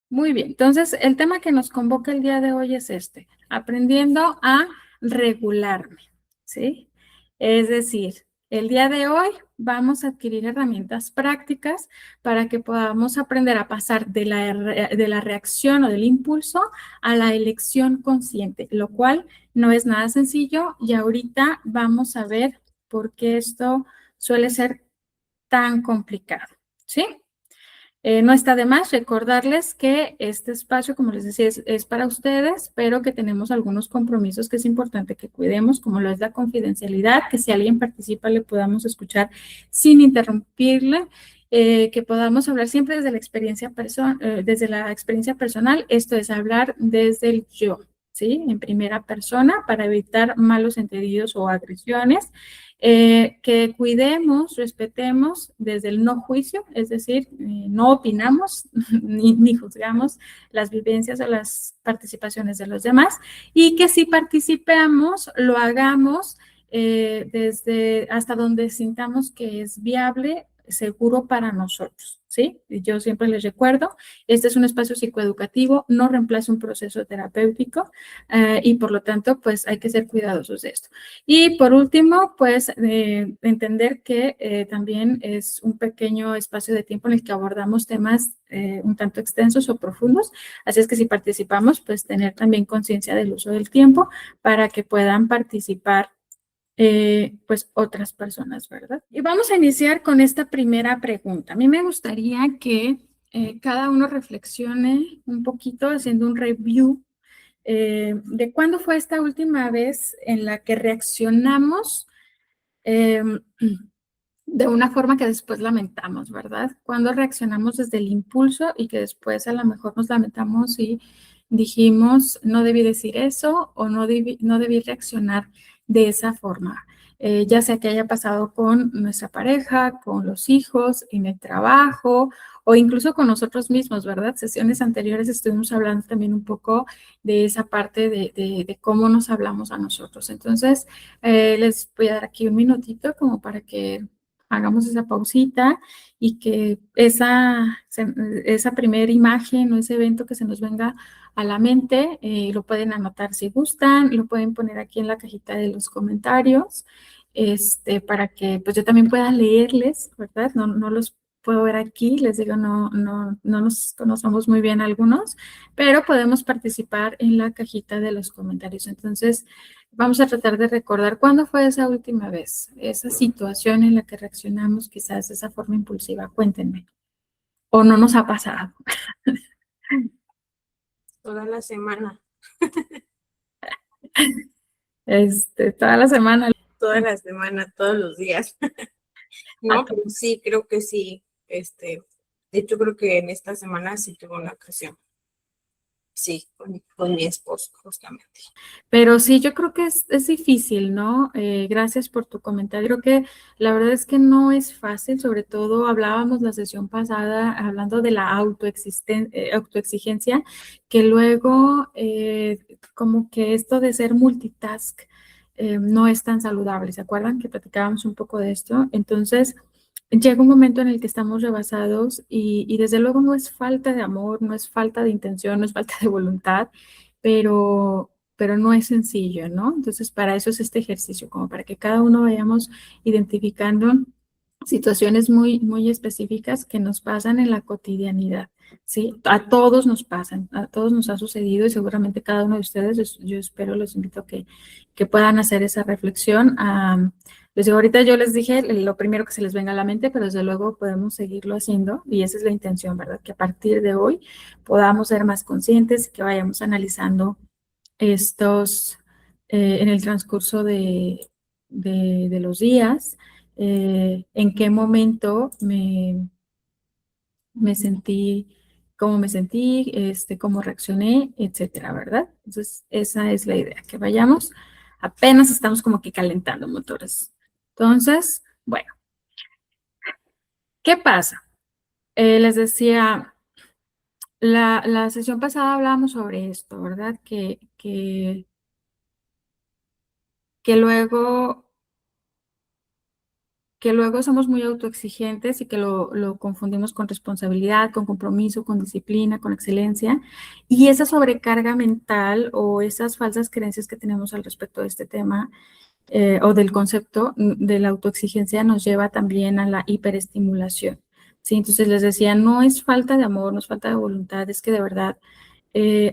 Muy bien, entonces el tema que nos convoca el día de hoy es este, aprendiendo a regularme, ¿sí? Es decir, el día de hoy vamos a adquirir herramientas prácticas para que podamos aprender a pasar de la reacción o del impulso a la elección consciente, lo cual no es nada sencillo y ahorita vamos a ver por qué esto suele ser tan complicado, ¿sí? No está de más recordarles que este espacio, como les decía, es para ustedes, pero que tenemos algunos compromisos que es importante que cuidemos, como lo es la confidencialidad, que si alguien participa le podamos escuchar sin interrumpirle, que podamos hablar siempre desde la experiencia personal, esto es hablar desde el yo, ¿sí? En primera persona para evitar malos entendidos o agresiones. Que cuidemos, respetemos desde el no juicio, es decir, no opinamos ni juzgamos las vivencias o las participaciones de los demás y que si participamos, lo hagamos desde hasta donde sintamos que es viable, seguro para nosotros, ¿sí? Yo siempre les recuerdo, este es un espacio psicoeducativo, no reemplaza un proceso terapéutico y por lo tanto, pues hay que ser cuidadosos de esto. Y por último, pues entender que también es un pequeño espacio de tiempo en el que abordamos temas un tanto extensos o profundos. Así es que si participamos, pues tener también conciencia del uso del tiempo para que puedan participar pues otras personas, ¿verdad? Y vamos a iniciar con esta primera pregunta. A mí me gustaría que cada uno reflexione un poquito haciendo un review de cuándo fue esta última vez en la que reaccionamos eh, de una forma que después lamentamos, ¿verdad? Cuando reaccionamos desde el impulso y que después a lo mejor nos lamentamos y dijimos, no debí decir eso o no debí reaccionar de esa forma. Ya sea que haya pasado con nuestra pareja, con los hijos, en el trabajo o incluso con nosotros mismos, ¿verdad? Sesiones anteriores estuvimos hablando también un poco de esa parte de cómo nos hablamos a nosotros. Entonces, les voy a dar aquí un minutito como para que hagamos esa pausita y que esa primera imagen o ese evento que se nos venga a la mente, lo pueden anotar si gustan, lo pueden poner aquí en la cajita de los comentarios, para que pues yo también pueda leerles, ¿verdad? No los puedo ver aquí, les digo, no nos conocemos muy bien algunos, pero podemos participar en la cajita de los comentarios. Entonces, vamos a tratar de recordar cuándo fue esa última vez, esa situación en la que reaccionamos quizás de esa forma impulsiva. Cuéntenme. ¿O no nos ha pasado? Toda la semana, Toda la semana. todos los días. No, pero sí, creo que sí. De hecho, creo que en esta semana sí tuve una ocasión. Sí, con mi esposo, justamente. Pero sí, yo creo que es difícil, ¿no? Gracias por tu comentario. Creo que la verdad es que no es fácil, sobre todo hablábamos la sesión pasada hablando de la autoexigencia, que luego como que esto de ser multitask no es tan saludable. ¿Se acuerdan que platicábamos un poco de esto? Entonces, llega un momento en el que estamos rebasados y desde luego no es falta de amor, no es falta de intención, no es falta de voluntad, pero no es sencillo, ¿no? Entonces, para eso es este ejercicio, como para que cada uno vayamos identificando situaciones muy específicas que nos pasan en la cotidianidad, ¿sí? A todos nos pasan, a todos nos ha sucedido y seguramente cada uno de ustedes, yo espero, los invito a que puedan hacer esa reflexión. Les digo, ahorita yo les dije lo primero que se les venga a la mente, pero desde luego podemos seguirlo haciendo y esa es la intención, ¿verdad? Que a partir de hoy podamos ser más conscientes y que vayamos analizando estos en el transcurso de los días, en qué momento me sentí, cómo me sentí, cómo reaccioné, etcétera, ¿verdad? Entonces, esa es la idea, que vayamos, apenas estamos como que calentando motores. Entonces, bueno, ¿qué pasa? Les decía, la sesión pasada hablábamos sobre esto, ¿verdad? Que luego que luego somos muy autoexigentes y que lo confundimos con responsabilidad, con compromiso, con disciplina, con excelencia. Y esa sobrecarga mental o esas falsas creencias que tenemos al respecto de este tema o del concepto de la autoexigencia nos lleva también a la hiperestimulación. ¿Sí? Entonces les decía, no es falta de amor, no es falta de voluntad, es que de verdad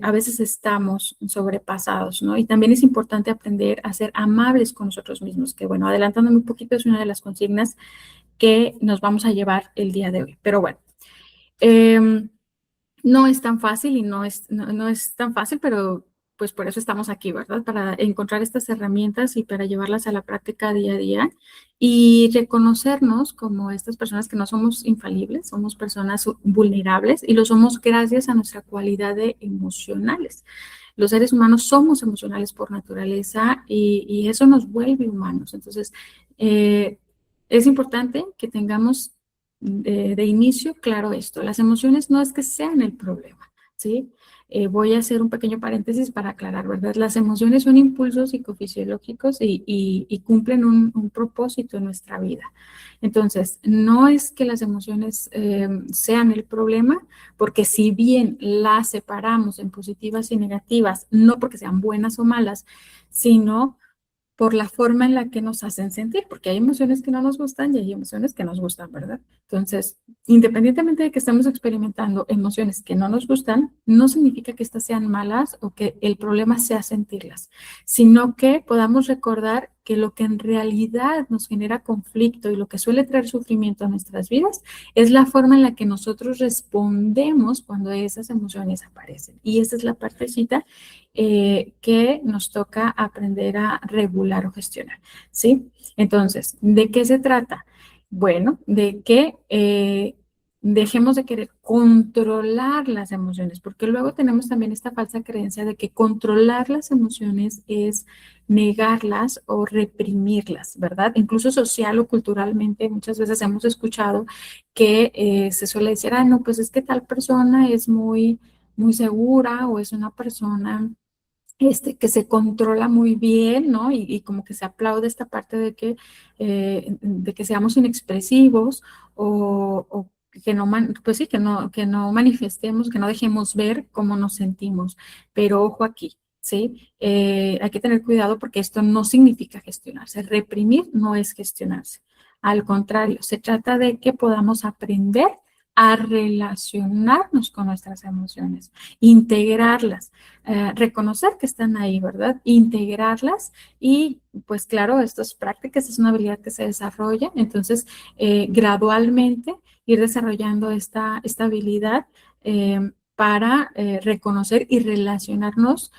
a veces estamos sobrepasados, ¿no? Y también es importante aprender a ser amables con nosotros mismos, que bueno, adelantándome un poquito, es una de las consignas que nos vamos a llevar el día de hoy. Pero bueno, no es tan fácil y no es tan fácil, pero pues por eso estamos aquí, ¿verdad? Para encontrar estas herramientas y para llevarlas a la práctica día a día y reconocernos como estas personas que no somos infalibles, somos personas vulnerables y lo somos gracias a nuestra cualidad de emocionales. Los seres humanos somos emocionales por naturaleza y eso nos vuelve humanos. Entonces, es importante que tengamos de inicio claro esto. Las emociones no es que sean el problema, ¿sí? Voy a hacer un pequeño paréntesis para aclarar, ¿verdad? Las emociones son impulsos psicofisiológicos y cumplen un propósito en nuestra vida. Entonces, no es que las emociones sean el problema, porque si bien las separamos en positivas y negativas, no porque sean buenas o malas, sino por la forma en la que nos hacen sentir, porque hay emociones que no nos gustan y hay emociones que nos gustan, ¿verdad? Entonces, independientemente de que estemos experimentando emociones que no nos gustan, no significa que estas sean malas o que el problema sea sentirlas, sino que podamos recordar que lo que en realidad nos genera conflicto y lo que suele traer sufrimiento a nuestras vidas es la forma en la que nosotros respondemos cuando esas emociones aparecen. Y esa es la partecita que nos toca aprender a regular o gestionar, ¿sí? Entonces, ¿de qué se trata? Bueno, de que dejemos de querer controlar las emociones, porque luego tenemos también esta falsa creencia de que controlar las emociones es negarlas o reprimirlas, ¿verdad? Incluso social o culturalmente muchas veces hemos escuchado que se suele decir, ah, no, pues es que tal persona es muy segura o es una persona que se controla muy bien, ¿no? Y como que se aplaude esta parte de que seamos inexpresivos o que no, pues sí, que no manifestemos, que no dejemos ver cómo nos sentimos. Pero ojo aquí, ¿sí? Hay que tener cuidado porque esto no significa gestionarse. Reprimir no es gestionarse. Al contrario, se trata de que podamos aprender a relacionarnos con nuestras emociones, integrarlas, reconocer que están ahí, ¿verdad? Integrarlas y pues claro, estas prácticas es una habilidad que se desarrolla, entonces gradualmente ir desarrollando esta habilidad para reconocer y relacionarnos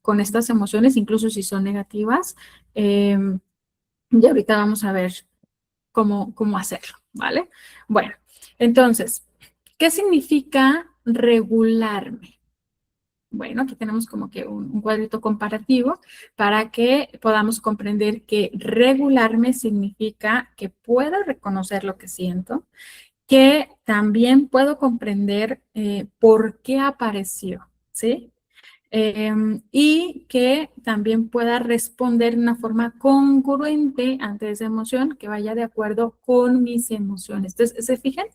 con estas emociones, incluso si son negativas. Y ahorita vamos a ver cómo hacerlo, ¿vale? Bueno, entonces, ¿qué significa regularme? Bueno, aquí tenemos como que un cuadrito comparativo para que podamos comprender que regularme significa que puedo reconocer lo que siento, que también puedo comprender por qué apareció, ¿sí? Y que también pueda responder de una forma congruente ante esa emoción que vaya de acuerdo con mis emociones. Entonces, ¿se fijan?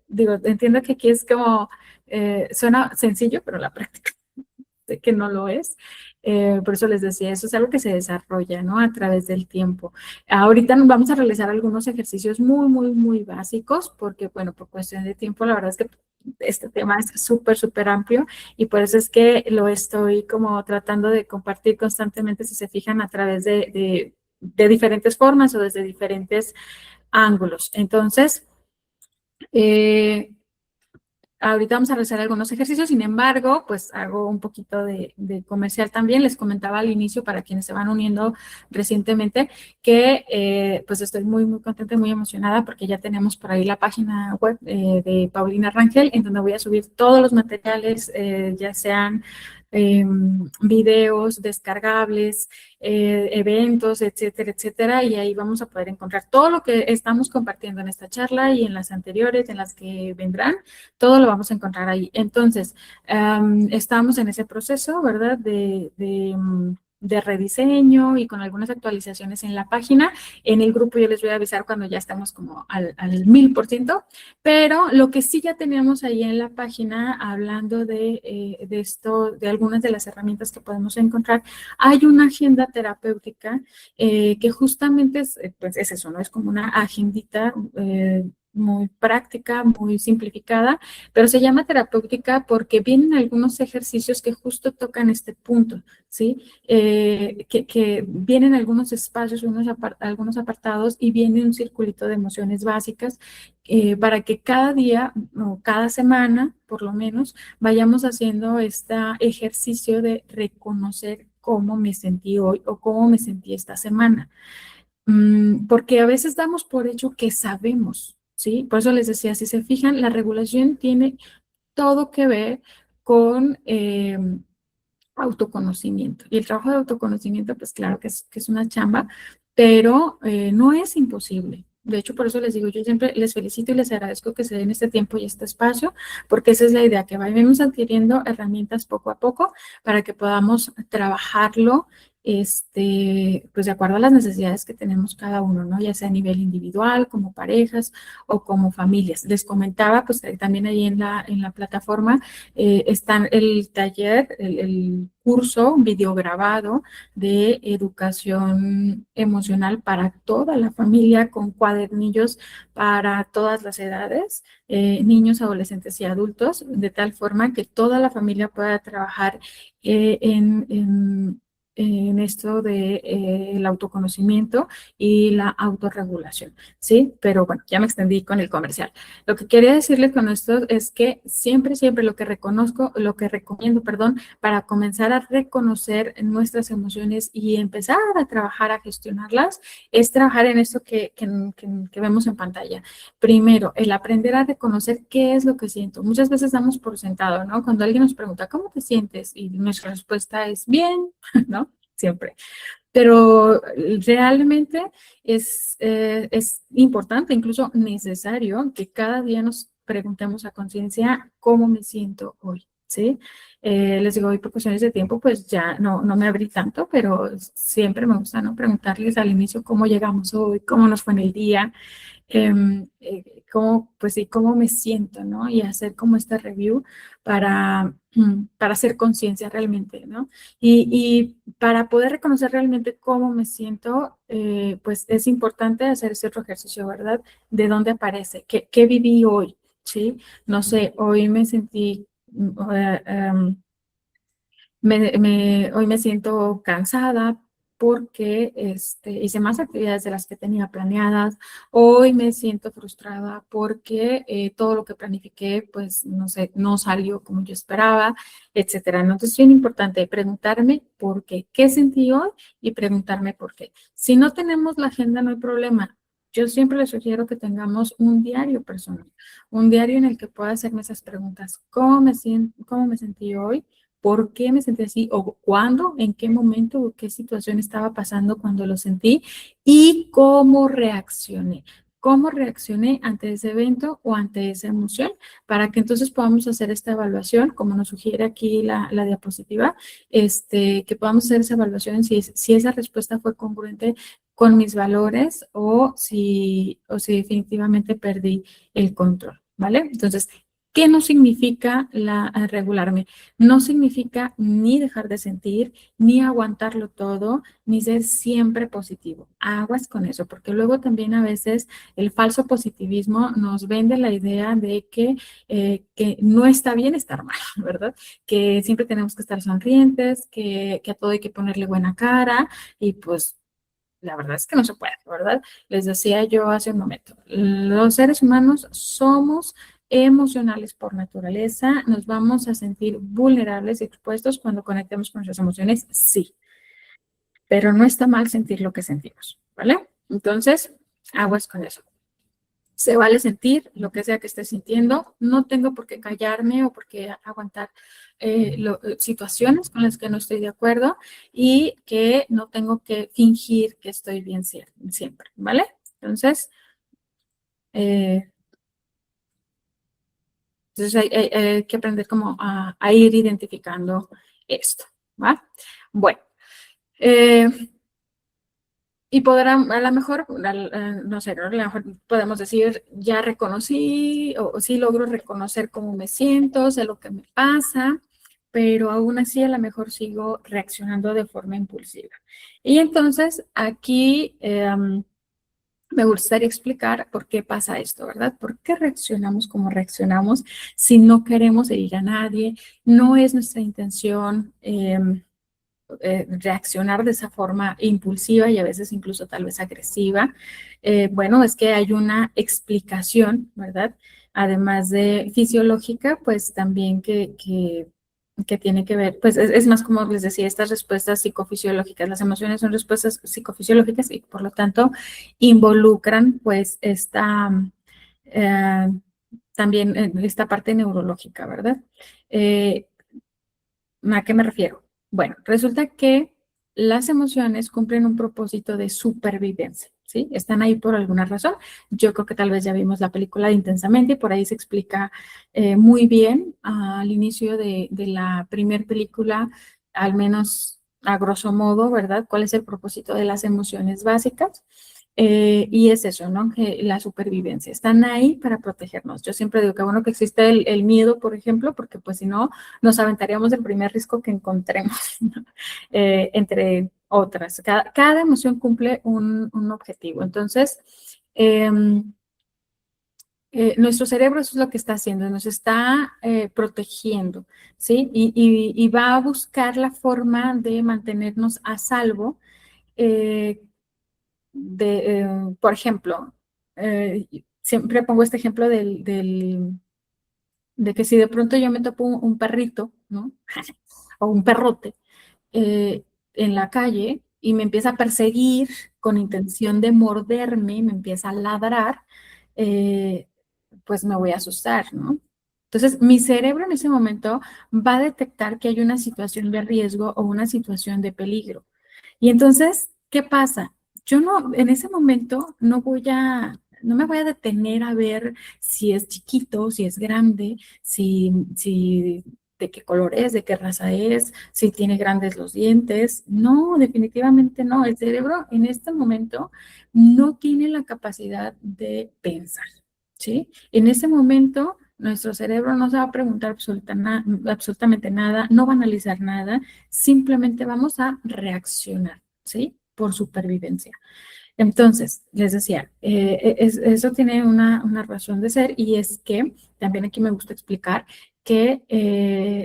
Digo, entiendo que aquí es como, suena sencillo, pero la práctica sé que no lo es. Por eso les decía, eso es algo que se desarrolla, ¿no? A través del tiempo. Ahorita nos vamos a realizar algunos ejercicios muy básicos, porque, bueno, por cuestión de tiempo, la verdad es que este tema es súper amplio y por eso es que lo estoy como tratando de compartir constantemente, si se fijan, a través de diferentes formas o desde diferentes ángulos. Entonces, ahorita vamos a realizar algunos ejercicios, sin embargo, pues hago un poquito de comercial también. Les comentaba al inicio, para quienes se van uniendo recientemente, que pues estoy muy contenta y muy emocionada porque ya tenemos por ahí la página web de Paulina Rangel, en donde voy a subir todos los materiales, ya sean videos descargables, eventos, etcétera, y ahí vamos a poder encontrar todo lo que estamos compartiendo en esta charla y en las anteriores, en las que vendrán. Todo lo vamos a encontrar ahí. Entonces, estamos en ese proceso, ¿verdad? de rediseño y con algunas actualizaciones en la página. En el grupo yo les voy a avisar cuando ya estemos como al 1000%, pero lo que sí ya teníamos ahí en la página, hablando de esto, de algunas de las herramientas que podemos encontrar, hay una agenda terapéutica que justamente es, pues es eso, ¿no? Es como una agendita muy práctica, muy simplificada, pero se llama terapéutica porque vienen algunos ejercicios que justo tocan este punto, ¿sí? Que vienen algunos espacios, algunos apartados y viene un circulito de emociones básicas para que cada día o cada semana, por lo menos, vayamos haciendo este ejercicio de reconocer cómo me sentí hoy o cómo me sentí esta semana. Porque a veces damos por hecho que sabemos, ¿sí? Por eso les decía, si se fijan, la regulación tiene todo que ver con autoconocimiento. Y el trabajo de autoconocimiento, pues claro que es una chamba, pero no es imposible. De hecho, por eso les digo, yo siempre les felicito y les agradezco que se den este tiempo y este espacio, porque esa es la idea, que vayamos adquiriendo herramientas poco a poco para que podamos trabajarlo, pues de acuerdo a las necesidades que tenemos cada uno, ¿no? Ya sea a nivel individual, como parejas o como familias. Les comentaba, pues también ahí en la plataforma está el taller, el curso videograbado de educación emocional para toda la familia con cuadernillos para todas las edades, niños, adolescentes y adultos, de tal forma que toda la familia pueda trabajar en esto de el autoconocimiento y la autorregulación, ¿sí? Pero bueno, ya me extendí con el comercial. Lo que quería decirles con esto es que siempre lo que reconozco, lo que recomiendo, perdón, para comenzar a reconocer nuestras emociones y empezar a trabajar, a gestionarlas, es trabajar en esto que vemos en pantalla. Primero, el aprender a reconocer qué es lo que siento. Muchas veces damos por sentado, ¿no? Cuando alguien nos pregunta, ¿cómo te sientes? Y nuestra respuesta es bien, ¿no? Siempre. Pero realmente es importante, incluso necesario, que cada día nos preguntemos a conciencia cómo me siento hoy, ¿sí? Les digo, hoy por cuestiones de tiempo, pues ya no me abrí tanto, pero siempre me gusta, ¿no? Preguntarles al inicio cómo llegamos hoy, cómo nos fue en el día, cómo, pues sí, cómo me siento, ¿no? Y hacer como esta review para hacer conciencia realmente, ¿no? Y para poder reconocer realmente cómo me siento, pues es importante hacer ese otro ejercicio, ¿verdad? ¿De dónde aparece? ¿Qué viví hoy? ¿Sí? No sé, hoy me sentí... hoy me siento cansada porque hice más actividades de las que tenía planeadas. Hoy me siento frustrada porque todo lo que planifiqué, pues, no sé, no salió como yo esperaba, etcétera. ¿No? Entonces, es bien importante preguntarme por qué sentí hoy y preguntarme por qué. Si no tenemos la agenda, no hay problema. Yo siempre les sugiero que tengamos un diario personal, un diario en el que pueda hacerme esas preguntas. ¿Cómo me sentí hoy? ¿Por qué me sentí así? ¿O cuándo? ¿En qué momento? ¿O qué situación estaba pasando cuando lo sentí? ¿Y cómo reaccioné? ¿Cómo reaccioné ante ese evento o ante esa emoción? Para que entonces podamos hacer esta evaluación, como nos sugiere aquí la diapositiva, que podamos hacer esa evaluación si esa respuesta fue congruente con mis valores o si definitivamente perdí el control, ¿vale? Entonces, ¿qué no significa regularme? No significa ni dejar de sentir, ni aguantarlo todo, ni ser siempre positivo. Aguas con eso, porque luego también a veces el falso positivismo nos vende la idea de que no está bien estar mal, ¿verdad? Que siempre tenemos que estar sonrientes, que a todo hay que ponerle buena cara y pues la verdad es que no se puede, ¿verdad? Les decía yo hace un momento, los seres humanos somos emocionales por naturaleza, nos vamos a sentir vulnerables y expuestos cuando conectemos con nuestras emociones, sí, pero no está mal sentir lo que sentimos, ¿vale? Entonces, aguas con eso. Se vale sentir lo que sea que esté sintiendo, no tengo por qué callarme o por qué aguantar situaciones con las que no estoy de acuerdo y que no tengo que fingir que estoy bien siempre, ¿vale? Entonces, eh, hay que aprender como a ir identificando esto, ¿va? Bueno. Eh, y podrán, a lo mejor, no sé, ¿no? A lo mejor podemos decir, ya reconocí o sí logro reconocer cómo me siento, sé lo que me pasa, pero aún así a lo mejor sigo reaccionando de forma impulsiva. Y entonces aquí me gustaría explicar por qué pasa esto, ¿verdad? ¿Por qué reaccionamos como reaccionamos si no queremos herir a nadie? No es nuestra intención. Reaccionar de esa forma impulsiva y a veces incluso tal vez agresiva. Bueno, es que hay una explicación, ¿verdad? Además de fisiológica, pues también que tiene que ver, pues es más como les decía, estas respuestas psicofisiológicas. Las emociones son respuestas psicofisiológicas y por lo tanto involucran pues eh, también esta parte neurológica, ¿verdad? Eh, ¿A qué me refiero? Bueno, resulta que las emociones cumplen un propósito de supervivencia, ¿sí? Están ahí por alguna razón. Yo creo que tal vez ya vimos la película de Intensamente y por ahí se explica muy bien al inicio de la primer película, al menos a grosso modo, ¿verdad? ¿Cuál es el propósito de las emociones básicas? Y es eso, ¿no? Que la supervivencia. Están ahí para protegernos. Yo siempre digo que bueno que existe el miedo, por ejemplo, porque pues si no, nos aventaríamos el primer riesgo que encontremos, ¿no? Entre otras. Cada emoción cumple un objetivo. Entonces, eh, nuestro cerebro eso es lo que está haciendo, nos está protegiendo, ¿sí? Y va a buscar la forma de mantenernos a salvo. eh, por ejemplo, siempre pongo este ejemplo de que si de pronto yo me topo un perrito, ¿no? O un perrote eh, en la calle y me empieza a perseguir con intención de morderme, me empieza a ladrar, eh, pues me voy a asustar, ¿no? Entonces, mi cerebro en ese momento va a detectar que hay una situación de riesgo o una situación de peligro. Y entonces, ¿qué pasa? Yo no, en ese momento no me voy a detener a ver si es chiquito, si es grande, si de qué color es, de qué raza es, si tiene grandes los dientes. No, definitivamente no. El cerebro en este momento no tiene la capacidad de pensar, ¿sí? En ese momento, nuestro cerebro no se va a preguntar absolutamente nada, no va a analizar nada, simplemente vamos a reaccionar, ¿sí? Por supervivencia. Entonces, les decía, eso tiene una razón de ser y es que también aquí me gusta explicar que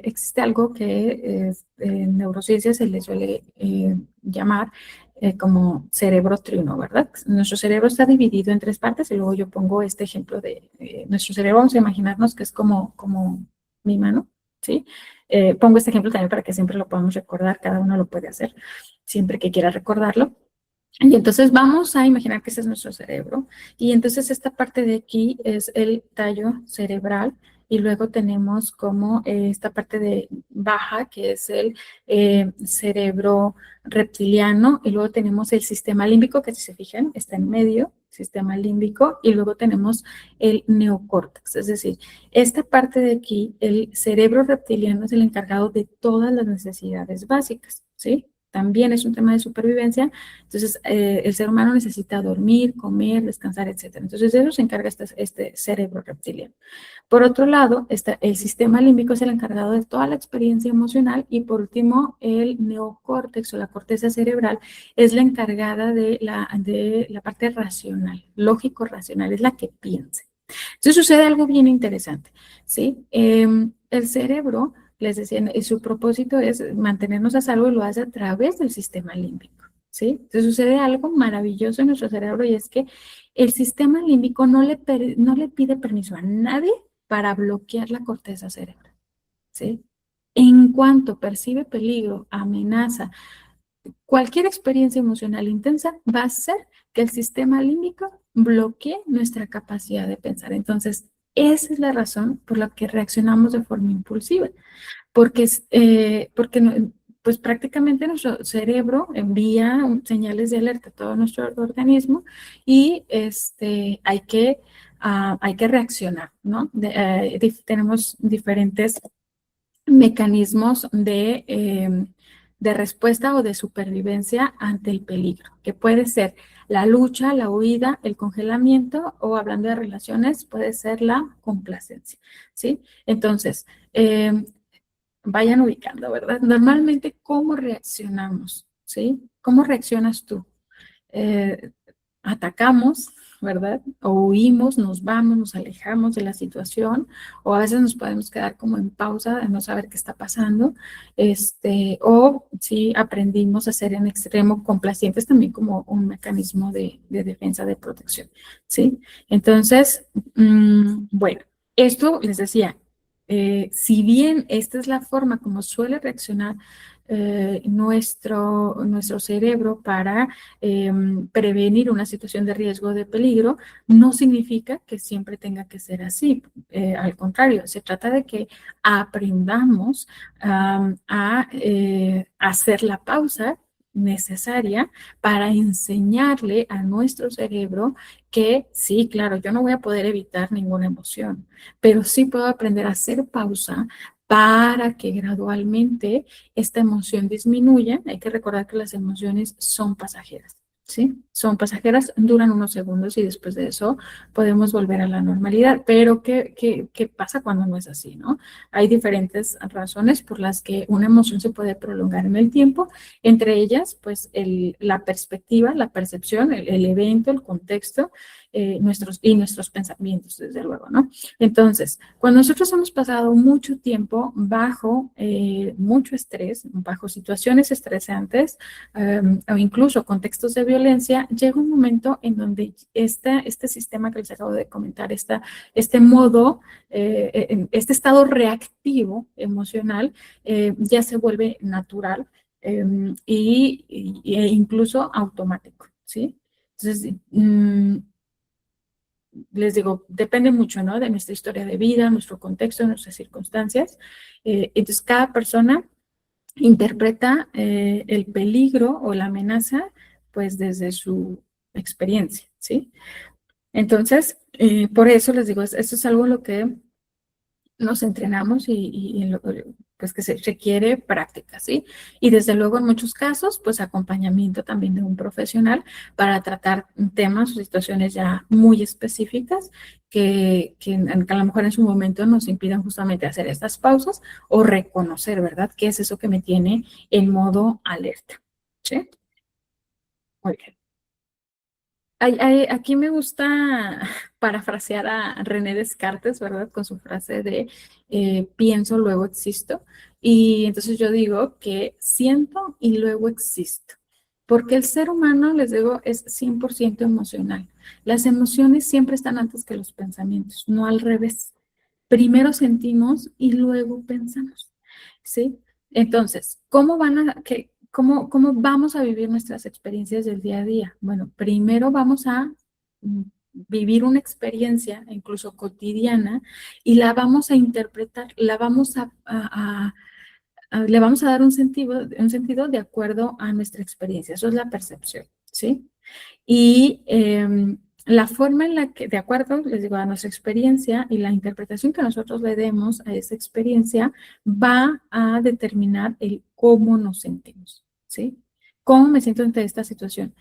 existe algo que en neurociencia se le suele llamar como cerebro triuno, ¿verdad? Nuestro cerebro está dividido en tres partes y luego yo pongo este ejemplo de nuestro cerebro, vamos a imaginarnos que es como mi mano, ¿sí? Pongo este ejemplo también para que siempre lo podamos recordar, cada uno lo puede hacer siempre que quiera recordarlo. Y entonces vamos a imaginar que ese es nuestro cerebro. Y entonces esta parte de aquí es el tallo cerebral. Y luego tenemos como esta parte de baja, que es el cerebro reptiliano. Y luego tenemos el sistema límbico, que si se fijan, está en medio, sistema límbico. Y luego tenemos el neocórtex. Es decir, esta parte de aquí, el cerebro reptiliano es el encargado de todas las necesidades básicas, ¿sí? También es un tema de supervivencia. Entonces, el ser humano necesita dormir, comer, descansar, etcétera. Entonces, de eso se encarga este cerebro reptiliano. Por otro lado, está el sistema límbico es el encargado de toda la experiencia emocional y por último, el neocórtex o la corteza cerebral es la encargada de la parte racional, lógico-racional, es la que piensa. Entonces, sucede algo bien interesante, ¿sí? El cerebro, les decía, su propósito es mantenernos a salvo y lo hace a través del sistema límbico. ¿Sí? Entonces sucede algo maravilloso en nuestro cerebro y es que el sistema límbico no le pide permiso a nadie para bloquear la corteza cerebral, ¿sí? En cuanto percibe peligro, amenaza, cualquier experiencia emocional intensa va a hacer que el sistema límbico bloquee nuestra capacidad de pensar. Entonces, esa es la razón por la que reaccionamos de forma impulsiva porque pues prácticamente nuestro cerebro envía señales de alerta a todo nuestro organismo y hay que reaccionar, ¿no? Tenemos diferentes mecanismos de respuesta o de supervivencia ante el peligro, que puede ser la lucha, la huida, el congelamiento o hablando de relaciones, puede ser la complacencia, ¿sí? Entonces, vayan ubicando, ¿verdad? Normalmente, ¿cómo reaccionamos? ¿Sí? ¿Cómo reaccionas tú? Eh, atacamos, ¿verdad? O huimos, nos vamos, nos alejamos de la situación, o a veces nos podemos quedar como en pausa de no saber qué está pasando, o si aprendimos a ser en extremo complacientes también como un mecanismo de defensa, de protección, ¿sí? Entonces, bueno, esto les decía, si bien esta es la forma como suele reaccionar nuestro cerebro para prevenir una situación de riesgo de peligro, no significa que siempre tenga que ser así. Al contrario, se trata de que aprendamos a hacer la pausa necesaria para enseñarle a nuestro cerebro que sí, claro, yo no voy a poder evitar ninguna emoción, pero sí puedo aprender a hacer pausa para que gradualmente esta emoción disminuya. Hay que recordar que las emociones son pasajeras, ¿sí? Son pasajeras, duran unos segundos y después de eso podemos volver a la normalidad. Pero ¿qué pasa cuando no es así, no? Hay diferentes razones por las que una emoción se puede prolongar en el tiempo, entre ellas, pues, la perspectiva, la percepción, el evento, el contexto, nuestros pensamientos, desde luego, ¿no? Entonces, cuando nosotros hemos pasado mucho tiempo bajo mucho estrés, bajo situaciones estresantes o incluso contextos de violencia, llega un momento en donde este sistema que les acabo de comentar, este modo, este estado reactivo emocional, ya se vuelve natural e incluso automático, ¿sí? Entonces, les digo, depende mucho, ¿no? De nuestra historia de vida, nuestro contexto, nuestras circunstancias. Entonces, cada persona interpreta el peligro o la amenaza, pues, desde su experiencia, ¿sí? Entonces, por eso les digo, esto es algo en lo que nos entrenamos y en lo, pues que se requiere práctica, ¿sí? Y desde luego en muchos casos, pues acompañamiento también de un profesional para tratar temas o situaciones ya muy específicas que a lo mejor en su momento nos impidan justamente hacer estas pausas o reconocer, ¿verdad? ¿Qué es eso que me tiene en modo alerta? ¿Sí? Muy bien. Aquí me gusta parafrasear a René Descartes, ¿verdad? Con su frase de pienso, luego existo. Y entonces yo digo que siento y luego existo. Porque el ser humano, les digo, es 100% emocional. Las emociones siempre están antes que los pensamientos, no al revés. Primero sentimos y luego pensamos, ¿sí? Entonces, ¿cómo vamos a vivir nuestras experiencias del día a día? Bueno, primero vamos a mm, vivir una experiencia, incluso cotidiana, y la vamos a interpretar, la vamos le vamos a dar un sentido de acuerdo a nuestra experiencia. Eso es la percepción, ¿sí? Y la forma en la que, de acuerdo, les digo, a nuestra experiencia y la interpretación que nosotros le demos a esa experiencia va a determinar el cómo nos sentimos, ¿sí? ¿Cómo me siento ante esta situación?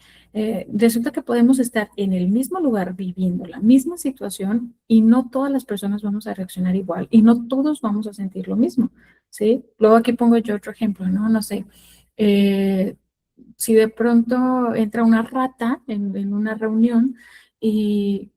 Resulta que podemos estar en el mismo lugar viviendo la misma situación y no todas las personas vamos a reaccionar igual y no todos vamos a sentir lo mismo, ¿sí? Luego aquí pongo yo otro ejemplo, ¿no? No sé. eh, si de pronto entra una rata en una reunión y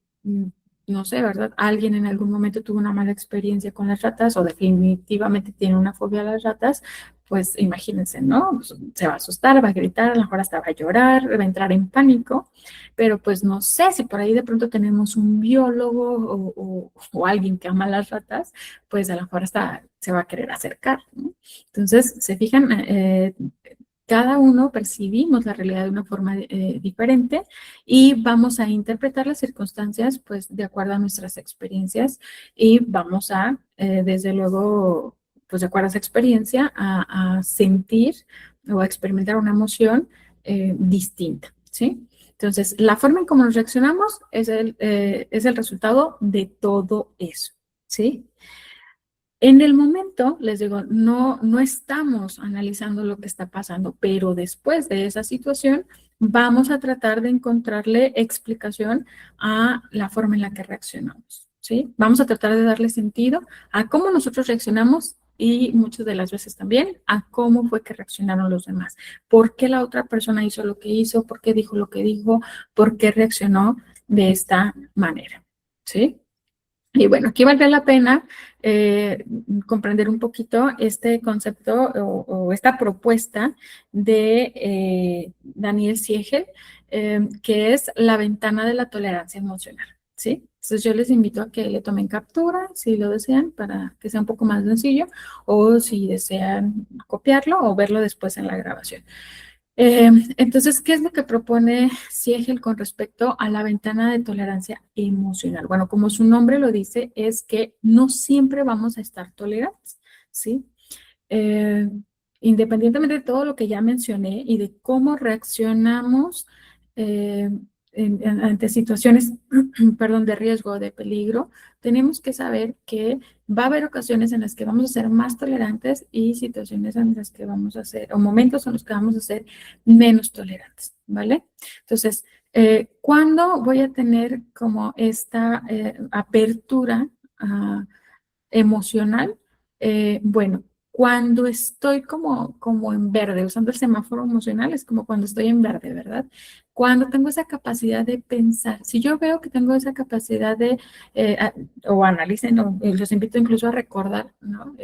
no sé, ¿verdad? Alguien en algún momento tuvo una mala experiencia con las ratas o definitivamente tiene una fobia a las ratas, pues imagínense, ¿no? Pues, se va a asustar, va a gritar, a lo mejor hasta va a llorar, va a entrar en pánico, pero pues no sé si por ahí de pronto tenemos un biólogo o alguien que ama las ratas, pues a lo mejor hasta se va a querer acercar, ¿no? Entonces, se fijan, cada uno percibimos la realidad de una forma diferente y vamos a interpretar las circunstancias pues de acuerdo a nuestras experiencias y vamos a, desde luego, pues de acuerdo a esa experiencia, a sentir o a experimentar una emoción distinta, ¿sí? Entonces, la forma en cómo nos reaccionamos es el resultado de todo eso, ¿sí? En el momento, les digo, no estamos analizando lo que está pasando, pero después de esa situación, vamos a tratar de encontrarle explicación a la forma en la que reaccionamos, ¿sí? Vamos a tratar de darle sentido a cómo nosotros reaccionamos y muchas de las veces también a cómo fue que reaccionaron los demás. ¿Por qué la otra persona hizo lo que hizo? ¿Por qué dijo lo que dijo? ¿Por qué reaccionó de esta manera? ¿Sí? Y bueno, aquí valdría la pena comprender un poquito este concepto o esta propuesta de Daniel Siegel, que es la ventana de la tolerancia emocional, ¿sí? Entonces yo les invito a que le tomen captura, si lo desean, para que sea un poco más sencillo, o si desean copiarlo o verlo después en la grabación. Entonces, ¿qué es lo que propone Siegel con respecto a la ventana de tolerancia emocional? Bueno, como su nombre lo dice, es que no siempre vamos a estar tolerantes, ¿sí? Eh, Independientemente de todo lo que ya mencioné y de cómo reaccionamos eh, ante situaciones, perdón, de riesgo o de peligro, tenemos que saber que va a haber ocasiones en las que vamos a ser más tolerantes y situaciones en las que vamos a ser, o momentos en los que vamos a ser menos tolerantes, ¿vale? Entonces, ¿cuándo voy a tener como esta apertura emocional? Bueno, cuando estoy como en verde, usando el semáforo emocional, es como cuando estoy en verde, ¿verdad? Cuando tengo esa capacidad de pensar, si yo veo que tengo esa capacidad de, o analicen, o los invito incluso a recordar, ¿no?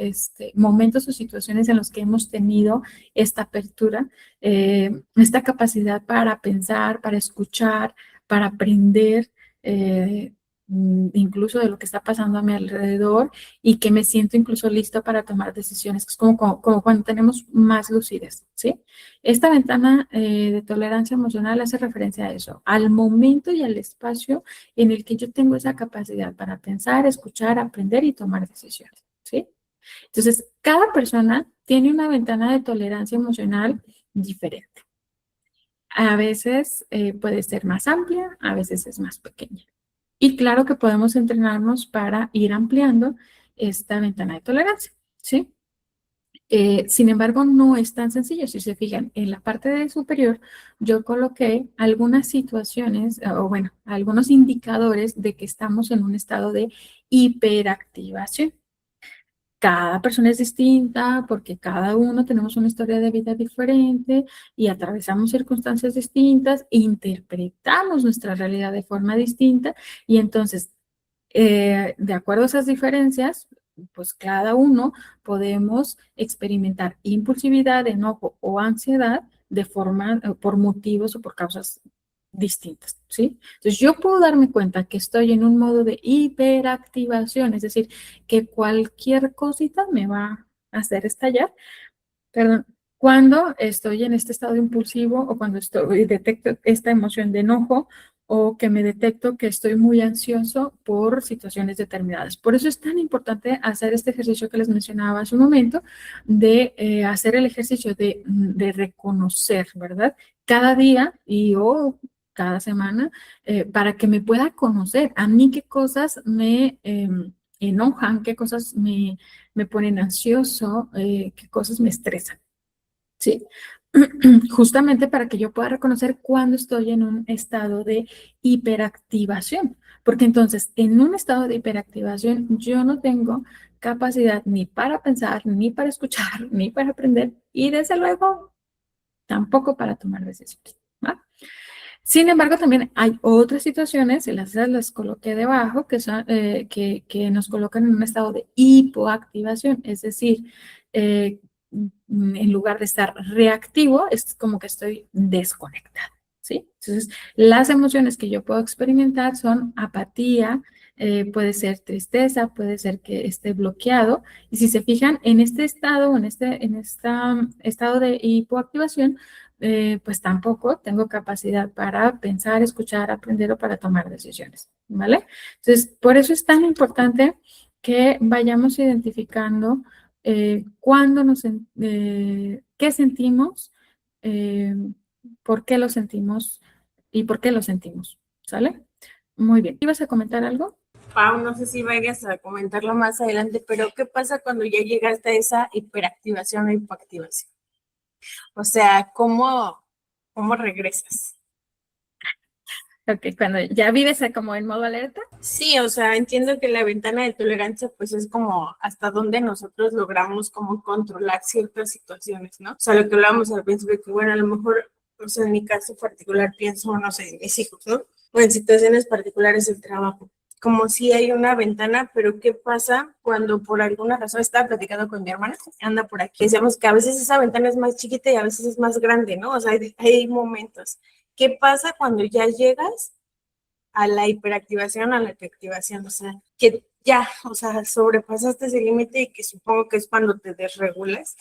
Momentos o situaciones en los que hemos tenido esta apertura, esta capacidad para pensar, para escuchar, para aprender, incluso de lo que está pasando a mi alrededor y que me siento incluso lista para tomar decisiones, que es como cuando tenemos más lucidez, ¿sí? Esta ventana de tolerancia emocional hace referencia a eso, al momento y al espacio en el que yo tengo esa capacidad para pensar, escuchar, aprender y tomar decisiones, ¿sí? Entonces, cada persona tiene una ventana de tolerancia emocional diferente. A veces puede ser más amplia, a veces es más pequeña. Y claro que podemos entrenarnos para ir ampliando esta ventana de tolerancia, ¿sí? Sin embargo, no es tan sencillo. Si se fijan, en la parte de superior, yo coloqué algunas situaciones, o bueno, algunos indicadores de que estamos en un estado de hiperactivación. Cada persona es distinta porque cada uno tenemos una historia de vida diferente y atravesamos circunstancias distintas, interpretamos nuestra realidad de forma distinta y entonces, de acuerdo a esas diferencias, pues cada uno podemos experimentar impulsividad, enojo o ansiedad de forma, por motivos o por causas distintas, ¿sí? Entonces yo puedo darme cuenta que estoy en un modo de hiperactivación, es decir, que cualquier cosita me va a hacer estallar, perdón, cuando estoy en este estado impulsivo o cuando detecto esta emoción de enojo o que me detecto que estoy muy ansioso por situaciones determinadas. Por eso es tan importante hacer este ejercicio que les mencionaba hace un momento, de hacer el ejercicio de reconocer, ¿verdad? Cada día y o cada semana, para que me pueda conocer a mí qué cosas me enojan, qué cosas me ponen ansioso, qué cosas me estresan, ¿sí? Justamente para que yo pueda reconocer cuando estoy en un estado de hiperactivación, porque entonces en un estado de hiperactivación yo no tengo capacidad ni para pensar, ni para escuchar, ni para aprender y desde luego tampoco para tomar decisiones, ¿va? Sin embargo, también hay otras situaciones, y las coloqué debajo, que, son, que nos colocan en un estado de hipoactivación, es decir, en lugar de estar reactivo, es como que estoy desconectado, ¿sí? Entonces, las emociones que yo puedo experimentar son apatía, puede ser tristeza, puede ser que esté bloqueado, y si se fijan, en este estado, en este estado de hipoactivación, pues tampoco tengo capacidad para pensar, escuchar, aprender o para tomar decisiones, ¿vale? Entonces, por eso es tan importante que vayamos identificando cuándo qué sentimos, eh, por qué lo sentimos y por qué lo sentimos, ¿sale? Muy bien. ¿Ibas a comentar algo? Pau, no sé si vayas a comentarlo más adelante, pero ¿qué pasa cuando ya llegaste a esa hiperactivación o hipoactivación? O sea, ¿cómo regresas? Ok, cuando ya vives como en modo alerta. Sí, o sea, entiendo que la ventana de tolerancia pues es como hasta donde nosotros logramos como controlar ciertas situaciones, ¿no? O sea, lo que hablábamos al principio, que bueno, a lo mejor, o sea, en mi caso particular pienso, no sé, en mis hijos, ¿no? O en situaciones particulares del trabajo. Como si hay una ventana, pero ¿qué pasa cuando por alguna razón estaba platicando con mi hermana? Anda por aquí. Decíamos que a veces esa ventana es más chiquita y a veces es más grande, ¿no? O sea, hay momentos. ¿Qué pasa cuando ya llegas a la hiperactivación, a la hiperactivación? O sea, que ya, o sea, sobrepasaste ese límite y que supongo que es cuando te desregulas.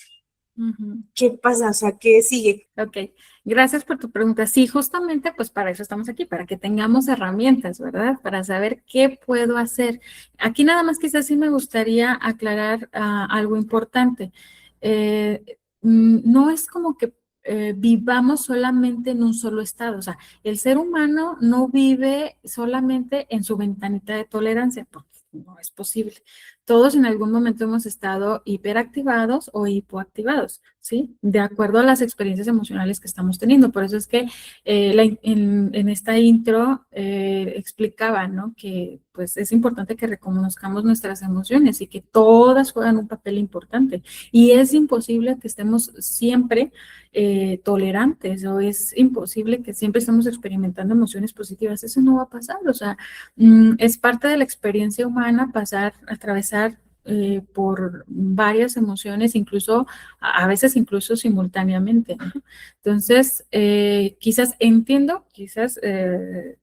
Ujú. ¿Qué pasa? O sea, ¿qué sigue? Ok, gracias por tu pregunta. Sí, justamente pues para eso estamos aquí, para que tengamos herramientas, ¿verdad? Para saber qué puedo hacer. Aquí nada más quizás sí me gustaría aclarar algo importante. No es como que vivamos solamente en un solo estado, o sea, el ser humano no vive solamente en su ventanita de tolerancia, porque no es posible. Todos en algún momento hemos estado hiperactivados o hipoactivados, ¿sí? De acuerdo a las experiencias emocionales que estamos teniendo. Por eso es que en esta intro explicaba, ¿no? Que pues es importante que reconozcamos nuestras emociones y que todas juegan un papel importante. Y es imposible que estemos siempre tolerantes o es imposible que siempre estemos experimentando emociones positivas. Eso no va a pasar. O sea, es parte de la experiencia humana pasar, atravesar por varias emociones, incluso a veces incluso simultáneamente, ¿no? Entonces, quizás entiendo, quizás,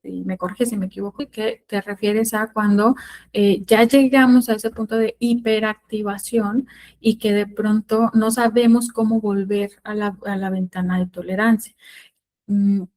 y me corriges si me equivoco, que te refieres a cuando ya llegamos a ese punto de hiperactivación y que de pronto no sabemos cómo volver a la ventana de tolerancia.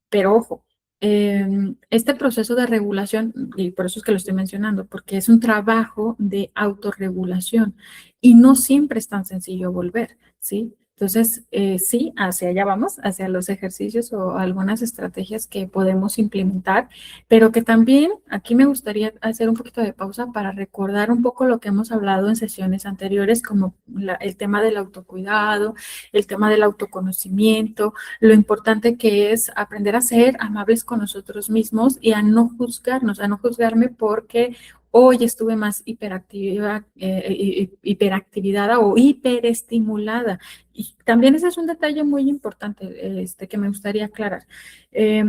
Pero ojo, este proceso de regulación, y por eso es que lo estoy mencionando, porque es un trabajo de autorregulación y no siempre es tan sencillo volver, ¿sí? Entonces, sí, hacia allá vamos, hacia los ejercicios o algunas estrategias que podemos implementar, pero que también aquí me gustaría hacer un poquito de pausa para recordar un poco lo que hemos hablado en sesiones anteriores, como el tema del autocuidado, el tema del autoconocimiento, lo importante que es aprender a ser amables con nosotros mismos y a no juzgarnos, a no juzgarme porque hoy estuve más hiperactiva, hiperactividad o hiperestimulada. Y también ese es un detalle muy importante que me gustaría aclarar. Eh,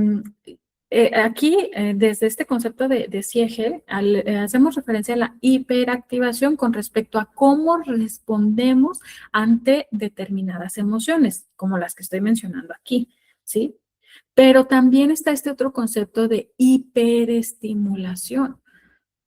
Aquí, desde este concepto de Siegel, hacemos referencia a la hiperactivación con respecto a cómo respondemos ante determinadas emociones, como las que estoy mencionando aquí, ¿sí? Pero también está este otro concepto de hiperestimulación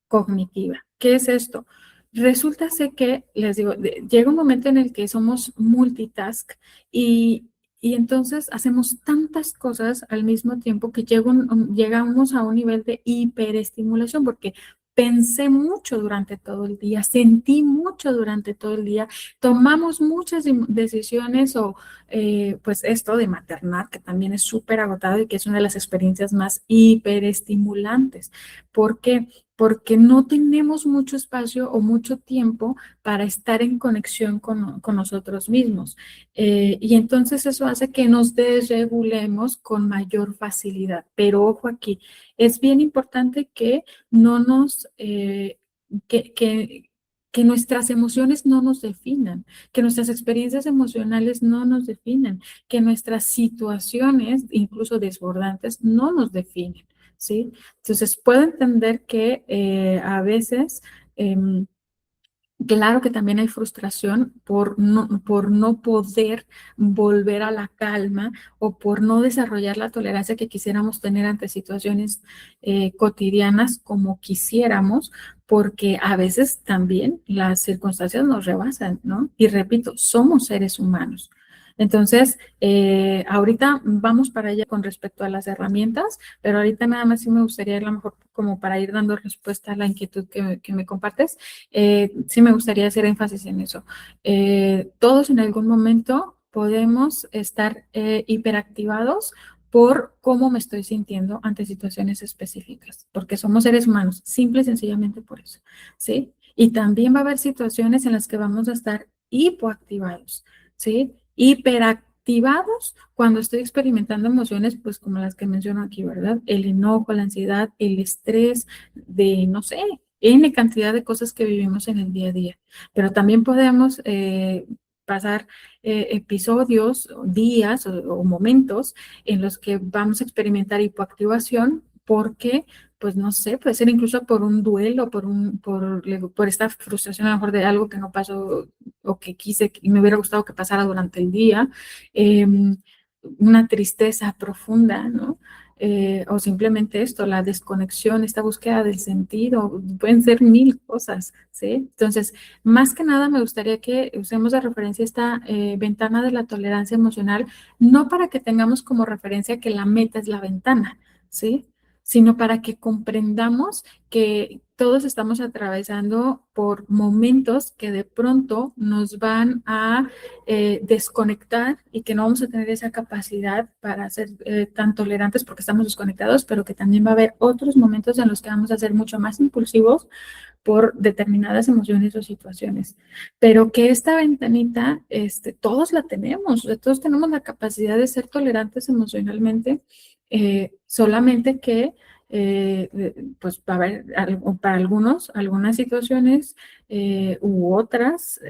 cognitiva. ¿Qué es esto? Resulta ser que, les digo, llega un momento en el que somos multitask y, y entonces hacemos tantas cosas al mismo tiempo que llegamos a un nivel de hiperestimulación porque pensé mucho durante todo el día, sentí mucho durante todo el día, tomamos muchas decisiones o pues esto de maternar, que también es súper agotado y que es una de las experiencias más hiperestimulantes. ¿Por qué? Porque no tenemos mucho espacio o mucho tiempo para estar en conexión con nosotros mismos. Y entonces eso hace que nos desregulemos con mayor facilidad. Pero ojo aquí, es bien importante que no nos, que nuestras emociones no nos definan, que nuestras experiencias emocionales no nos definan, que nuestras situaciones, incluso desbordantes, no nos definen, ¿sí? Entonces, puedo entender que a veces, claro que también hay frustración por no poder volver a la calma o por no desarrollar la tolerancia que quisiéramos tener ante situaciones cotidianas como quisiéramos, porque a veces también las circunstancias nos rebasan, ¿no? Y repito, somos seres humanos. Entonces, ahorita vamos para allá con respecto a las herramientas, pero ahorita nada más sí me gustaría a lo mejor como para ir dando respuesta a la inquietud que me compartes, sí me gustaría hacer énfasis en eso. Todos en algún momento podemos estar hiperactivados por cómo me estoy sintiendo ante situaciones específicas, porque somos seres humanos, simple y sencillamente por eso, ¿sí? Y también va a haber situaciones en las que vamos a estar hipoactivados, ¿sí? Hiperactivados cuando estoy experimentando emociones, pues como las que menciono aquí, ¿verdad? El enojo, la ansiedad, el estrés, de, no sé, N cantidad de cosas que vivimos en el día a día. Pero también podemos pasar episodios, días o momentos en los que vamos a experimentar hipoactivación porque, pues no sé, puede ser incluso por un duelo, por esta frustración a lo mejor de algo que no pasó o que quise y me hubiera gustado que pasara durante el día, una tristeza profunda, ¿no? O simplemente esto, la desconexión, esta búsqueda del sentido, pueden ser mil cosas, ¿sí? Entonces, más que nada me gustaría que usemos de referencia esta ventana de la tolerancia emocional, no para que tengamos como referencia que la meta es la ventana, ¿sí? Sino para que comprendamos que todos estamos atravesando por momentos que de pronto nos van a desconectar y que no vamos a tener esa capacidad para ser tan tolerantes porque estamos desconectados, pero que también va a haber otros momentos en los que vamos a ser mucho más impulsivos por determinadas emociones o situaciones. Pero que esta ventanita, todos la tenemos, o sea, todos tenemos la capacidad de ser tolerantes emocionalmente, solamente que pues va a haber para algunos, algunas situaciones u otras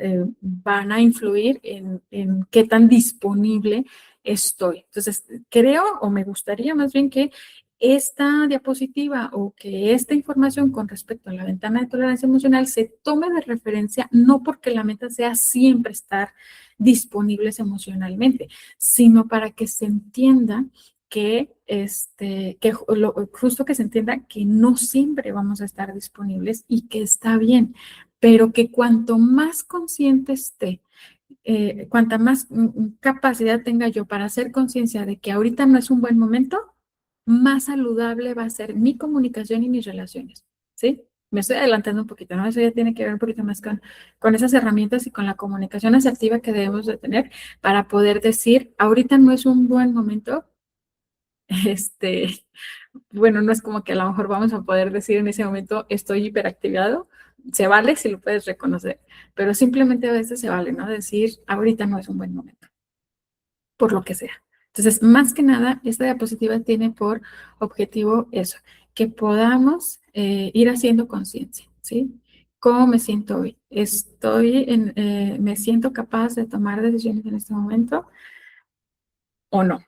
van a influir en qué tan disponible estoy. Entonces, creo o me gustaría más bien que esta diapositiva o que esta información con respecto a la ventana de tolerancia emocional se tome de referencia no porque la meta sea siempre estar disponibles emocionalmente, sino para que se entienda justo que se entienda que no siempre vamos a estar disponibles y que está bien, pero que cuanto más consciente esté, cuanta más capacidad tenga yo para hacer conciencia de que ahorita no es un buen momento, más saludable va a ser mi comunicación y mis relaciones, ¿sí? Me estoy adelantando un poquito, ¿no? Eso ya tiene que ver un poquito más con esas herramientas y con la comunicación asertiva que debemos de tener para poder decir, ahorita no es un buen momento, este, bueno, no es como que a lo mejor vamos a poder decir en ese momento, estoy hiperactivado, se vale si lo puedes reconocer, pero simplemente a veces se vale, ¿no? Decir, ahorita no es un buen momento, por lo que sea. Entonces, más que nada, esta diapositiva tiene por objetivo eso, que podamos ir haciendo conciencia, ¿sí? ¿Cómo me siento hoy? ¿Me siento capaz de tomar decisiones en este momento o no?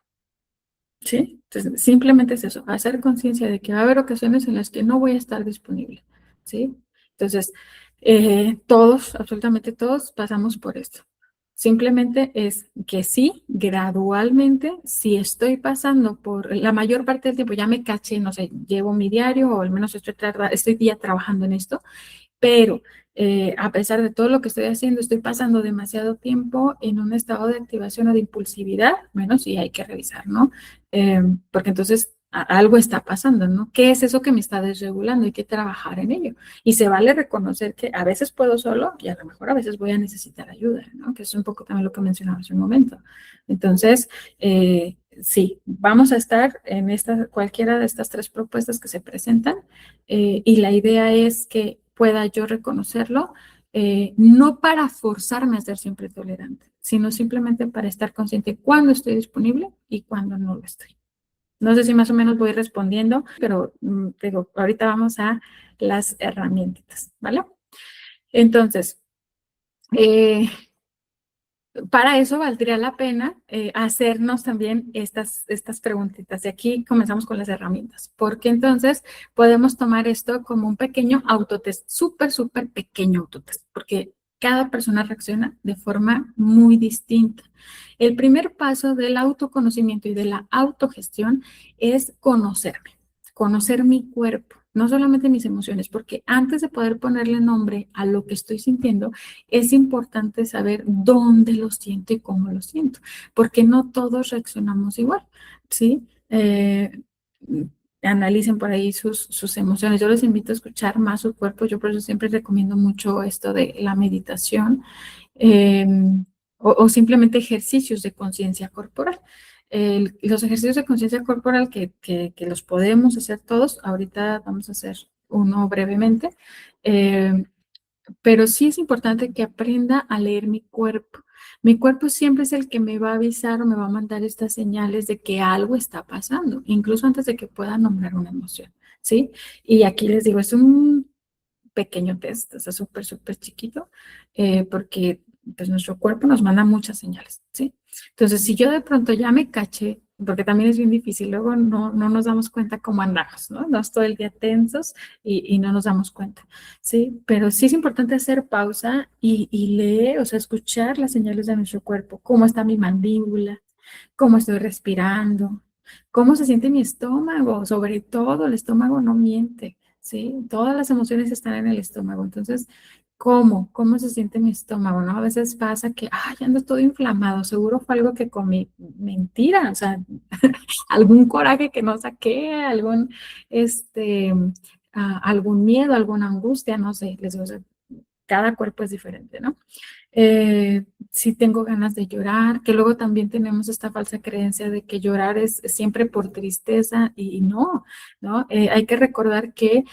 ¿Sí? Entonces, simplemente es eso, hacer conciencia de que va a haber ocasiones en las que no voy a estar disponible, ¿sí? Entonces, todos, absolutamente todos, pasamos por esto. Simplemente es que sí, gradualmente, si estoy pasando por la mayor parte del tiempo, ya me caché, no sé, llevo mi diario o al menos estoy ya trabajando en esto, pero a pesar de todo lo que estoy haciendo, estoy pasando demasiado tiempo en un estado de activación o de impulsividad, bueno, sí hay que revisar, ¿no? Porque entonces algo está pasando, ¿no? ¿Qué es eso que me está desregulando? Hay que trabajar en ello. Y se vale reconocer que a veces puedo solo y a lo mejor a veces voy a necesitar ayuda, ¿no? Que es un poco también lo que mencionaba hace un momento. Entonces, sí, vamos a estar en cualquiera de estas tres propuestas que se presentan y la idea es que pueda yo reconocerlo, no para forzarme a ser siempre tolerante, sino simplemente para estar consciente cuándo estoy disponible y cuándo no lo estoy. No sé si más o menos voy respondiendo, pero digo, ahorita vamos a las herramientas, ¿vale? Entonces, para eso valdría la pena hacernos también estas preguntitas. Y aquí comenzamos con las herramientas, porque entonces podemos tomar esto como un pequeño autotest, súper, súper pequeño autotest, porque cada persona reacciona de forma muy distinta. El primer paso del autoconocimiento y de la autogestión es conocerme, conocer mi cuerpo, no solamente mis emociones, porque antes de poder ponerle nombre a lo que estoy sintiendo, es importante saber dónde lo siento y cómo lo siento, porque no todos reaccionamos igual, ¿sí? Analicen por ahí sus emociones. Yo les invito a escuchar más su cuerpo. Yo por eso siempre recomiendo mucho esto de la meditación o simplemente ejercicios de conciencia corporal. Los ejercicios de conciencia corporal que los podemos hacer todos, ahorita vamos a hacer uno brevemente, eh, pero sí es importante que aprenda a leer mi cuerpo. Mi cuerpo siempre es el que me va a avisar o me va a mandar estas señales de que algo está pasando, incluso antes de que pueda nombrar una emoción, ¿sí? Y aquí les digo, es un pequeño test, o sea, súper, súper chiquito, porque pues nuestro cuerpo nos manda muchas señales, ¿sí? Entonces, si yo de pronto ya me caché, porque también es bien difícil, luego no nos damos cuenta cómo andamos, ¿no? Nos todo el día tensos y no nos damos cuenta, ¿sí? Pero sí es importante hacer pausa y leer, o sea, escuchar las señales de nuestro cuerpo, cómo está mi mandíbula, cómo estoy respirando, cómo se siente mi estómago, sobre todo el estómago no miente, ¿sí? Todas las emociones están en el estómago, entonces, ¿cómo se siente mi estómago, no? A veces pasa que, ay, ando todo inflamado, seguro fue algo que comí, mentira, o sea, algún coraje que no saqué, este, algún miedo, alguna angustia, no sé, les digo, o sea, cada cuerpo es diferente, ¿no? Si tengo ganas de llorar, que luego también tenemos esta falsa creencia de que llorar es siempre por tristeza y no, ¿no? Hay que recordar que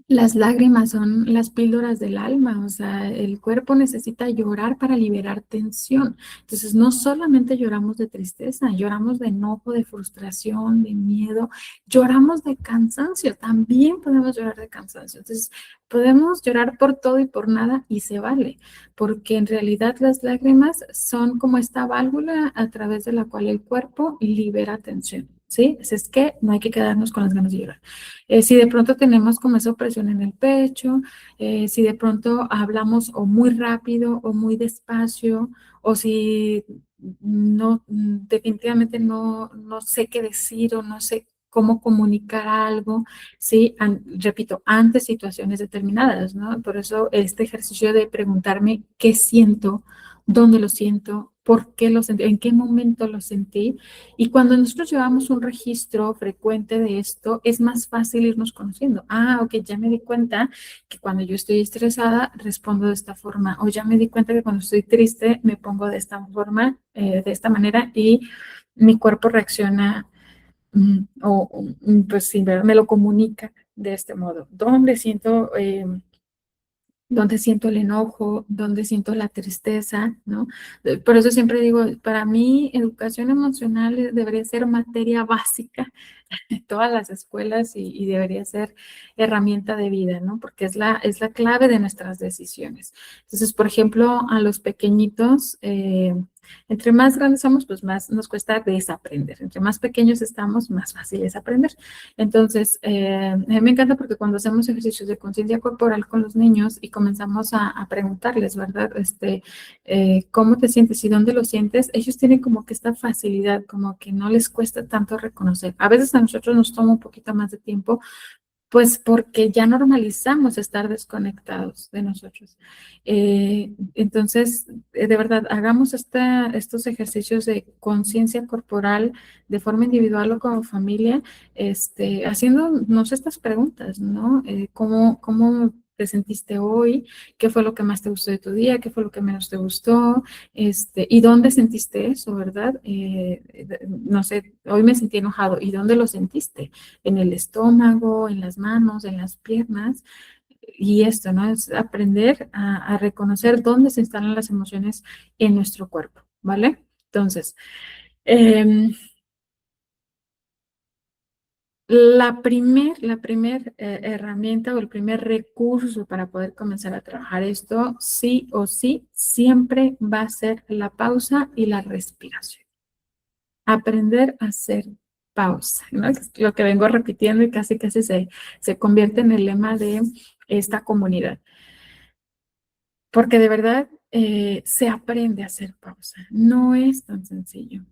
las lágrimas son las píldoras del alma, o sea, el cuerpo necesita llorar para liberar tensión. Entonces, no solamente lloramos de tristeza, lloramos de enojo, de frustración, de miedo, lloramos de cansancio, también podemos llorar de cansancio. Entonces, podemos llorar por todo y por nada y se vale, porque en realidad las lágrimas son como esta válvula a través de la cual el cuerpo libera tensión. ¿Sí? Así es que no hay que quedarnos con las ganas de llorar. Si de pronto tenemos como esa opresión en el pecho, si de pronto hablamos o muy rápido o muy despacio, o si no, definitivamente no sé qué decir o no sé cómo comunicar algo, sí, repito, ante situaciones determinadas, ¿no? Por eso este ejercicio de preguntarme qué siento, dónde lo siento, por qué lo sentí, en qué momento lo sentí, y cuando nosotros llevamos un registro frecuente de esto, es más fácil irnos conociendo. Ah, ok, ya me di cuenta que cuando yo estoy estresada respondo de esta forma, o ya me di cuenta que cuando estoy triste me pongo de esta forma, de esta manera, y mi cuerpo reacciona, pues sí, ¿verdad? Me lo comunica de este modo. ¿Dónde siento donde siento el enojo, donde siento la tristeza, ¿no? Por eso siempre digo, para mí educación emocional debería ser materia básica en todas las escuelas y debería ser herramienta de vida, ¿no? Porque es la clave de nuestras decisiones. Entonces, por ejemplo, a los pequeñitos, entre más grandes somos, pues más nos cuesta desaprender. Entre más pequeños estamos, más fácil es aprender. Entonces, a mí me encanta porque cuando hacemos ejercicios de conciencia corporal con los niños y comenzamos a preguntarles, ¿verdad? ¿Cómo te sientes y dónde lo sientes? Ellos tienen como que esta facilidad, como que no les cuesta tanto reconocer. A veces a nosotros nos toma un poquito más de tiempo, pues porque ya normalizamos estar desconectados de nosotros. Entonces, de verdad, hagamos estos ejercicios de conciencia corporal de forma individual o como familia, haciéndonos estas preguntas, ¿no? ¿Cómo te sentiste hoy? ¿Qué fue lo que más te gustó de tu día? ¿Qué fue lo que menos te gustó? ¿Y dónde sentiste eso, verdad? No sé, hoy me sentí enojado. ¿Y dónde lo sentiste? En el estómago, en las manos, en las piernas. Y esto, ¿no? Es aprender a reconocer dónde se instalan las emociones en nuestro cuerpo, ¿vale? Entonces, em, la primer herramienta o el primer recurso para poder comenzar a trabajar esto, sí o sí, siempre va a ser la pausa y la respiración. Aprender a hacer pausa, ¿no? Es lo que vengo repitiendo y casi casi se convierte en el lema de esta comunidad. Porque de verdad se aprende a hacer pausa. No es tan sencillo.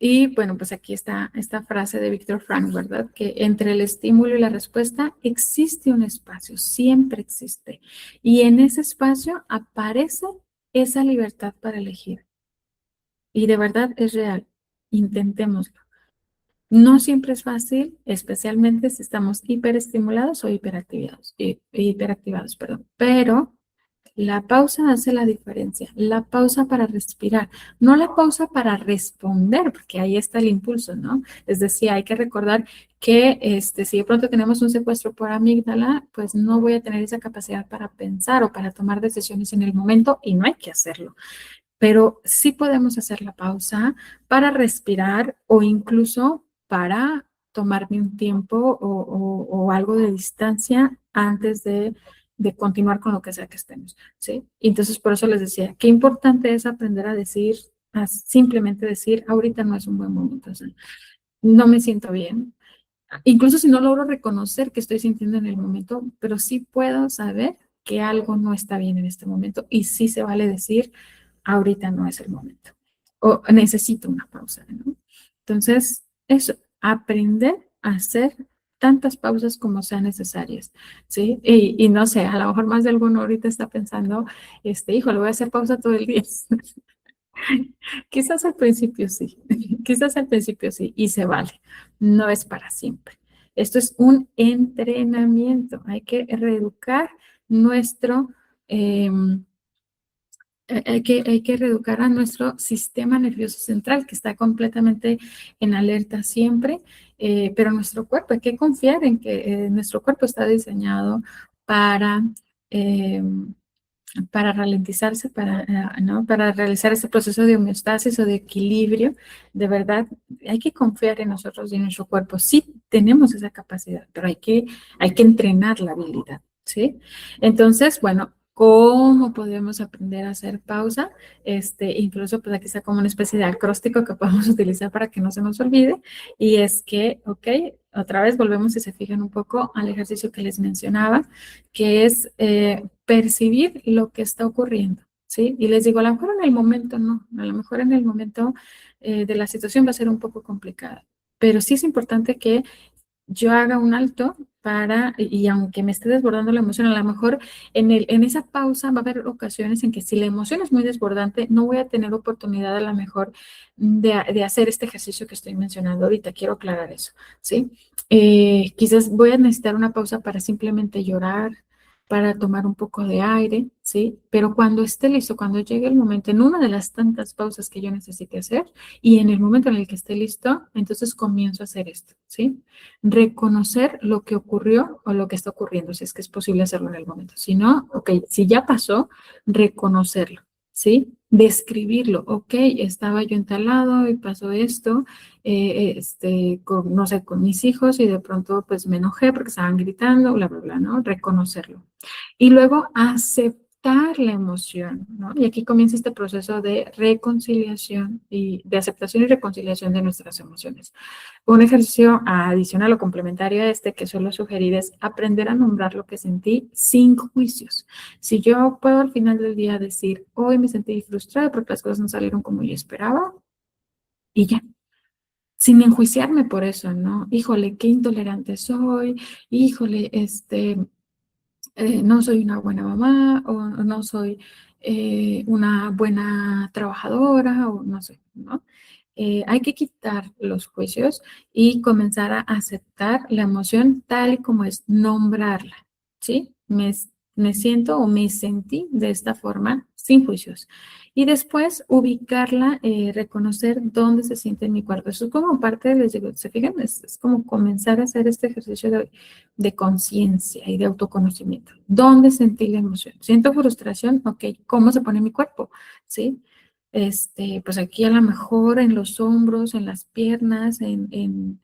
Y bueno, pues aquí está esta frase de Víctor Frank, ¿verdad? Que entre el estímulo y la respuesta existe un espacio, siempre existe. Y en ese espacio aparece esa libertad para elegir. Y de verdad es real. Intentémoslo. No siempre es fácil, especialmente si estamos hiperestimulados o hiperactivados, perdón. Pero La pausa hace la diferencia. La pausa para respirar, no la pausa para responder, porque ahí está el impulso, ¿no? Es decir, hay que recordar que si de pronto tenemos un secuestro por amígdala, pues no voy a tener esa capacidad para pensar o para tomar decisiones en el momento y no hay que hacerlo. Pero sí podemos hacer la pausa para respirar o incluso para tomarme un tiempo o algo de distancia antes de continuar con lo que sea que estemos, ¿sí? Y entonces por eso les decía, qué importante es aprender a decir, a simplemente decir, ahorita no es un buen momento, o sea, no me siento bien. Incluso si no logro reconocer que estoy sintiendo en el momento, pero sí puedo saber que algo no está bien en este momento y sí se vale decir, ahorita no es el momento o necesito una pausa, ¿no? Entonces, eso, aprender a hacer tantas pausas como sean necesarias, ¿sí? Y no sé, a lo mejor más de alguno ahorita está pensando, hijo, le voy a hacer pausa todo el día. Quizás al principio sí, quizás al principio sí, y se vale, no es para siempre. Esto es un entrenamiento, hay que reeducar nuestro, hay que reeducar a nuestro sistema nervioso central, que está completamente en alerta siempre, pero nuestro cuerpo, hay que confiar en que nuestro cuerpo está diseñado para... em, para ralentizarse, ¿no? Para realizar ese proceso de homeostasis o de equilibrio, de verdad, hay que confiar en nosotros y en nuestro cuerpo. Sí tenemos esa capacidad, pero hay que entrenar la habilidad, ¿sí? Entonces, bueno, ¿cómo podemos aprender a hacer pausa? Incluso, pues aquí está como una especie de acróstico que podemos utilizar para que no se nos olvide. Y es que, ok, otra vez volvemos, si se fijan un poco, al ejercicio que les mencionaba, que es percibir lo que está ocurriendo, ¿sí? Y les digo, a lo mejor en el momento no, a lo mejor en el momento de la situación va a ser un poco complicada, pero sí es importante que yo haga un alto y aunque me esté desbordando la emoción, a lo mejor en esa pausa va a haber ocasiones en que si la emoción es muy desbordante, no voy a tener oportunidad a lo mejor de hacer este ejercicio que estoy mencionando ahorita. Quiero aclarar eso, ¿sí? Quizás voy a necesitar una pausa para simplemente llorar, para tomar un poco de aire, ¿sí? Pero cuando esté listo, cuando llegue el momento, en una de las tantas pausas que yo necesite hacer y en el momento en el que esté listo, entonces comienzo a hacer esto, ¿sí? Reconocer lo que ocurrió o lo que está ocurriendo, si es que es posible hacerlo en el momento. Si no, ok, si ya pasó, reconocerlo, ¿sí? Describirlo, ok, estaba yo en tal lado y pasó esto, no sé, con mis hijos y de pronto pues me enojé porque estaban gritando, bla, bla, bla, ¿no? Reconocerlo. Y luego aceptar la emoción, ¿no? Y aquí comienza este proceso de reconciliación y de aceptación y reconciliación de nuestras emociones. Un ejercicio adicional o complementario a este que suelo sugerir es aprender a nombrar lo que sentí sin juicios. Si yo puedo al final del día decir, hoy me sentí frustrada porque las cosas no salieron como yo esperaba, y ya, sin enjuiciarme por eso, ¿no? Híjole, qué intolerante soy, híjole, no soy una buena mamá o no soy una buena trabajadora o no sé, ¿no? Hay que quitar los juicios y comenzar a aceptar la emoción tal y como es, nombrarla, ¿sí? Me siento o me sentí de esta forma sin juicios. Y después ubicarla, reconocer dónde se siente en mi cuerpo. Eso es como parte, les digo, ¿se fijan? Es como comenzar a hacer este ejercicio de conciencia y de autoconocimiento. ¿Dónde sentí la emoción? ¿Siento frustración? Ok, ¿cómo se pone mi cuerpo? ¿Sí? Pues aquí a lo mejor en los hombros, en las piernas, en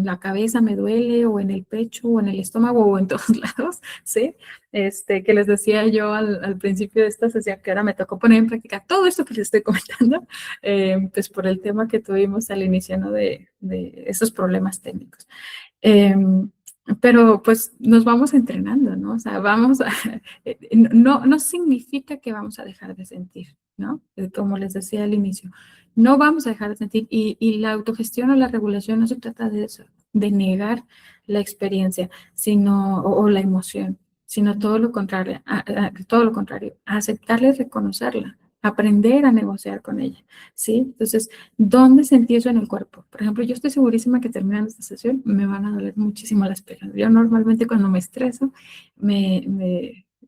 la cabeza me duele, o en el pecho, o en el estómago, o en todos lados, ¿sí? Que les decía yo al principio de esta sesión, que ahora me tocó poner en práctica todo esto que les estoy comentando, pues por el tema que tuvimos al inicio, ¿no? De esos problemas técnicos. Pero pues nos vamos entrenando, ¿no? O sea, no significa que vamos a dejar de sentir, ¿no? Como les decía al inicio, no vamos a dejar de sentir y la autogestión o la regulación no se trata de eso, de negar la experiencia, o la emoción, sino todo lo contrario, todo lo contrario, aceptarla y reconocerla, aprender a negociar con ella, ¿sí? Entonces, ¿dónde sentí eso en el cuerpo? Por ejemplo, yo estoy segurísima que terminando esta sesión me van a doler muchísimo las piernas. Yo normalmente cuando me estreso,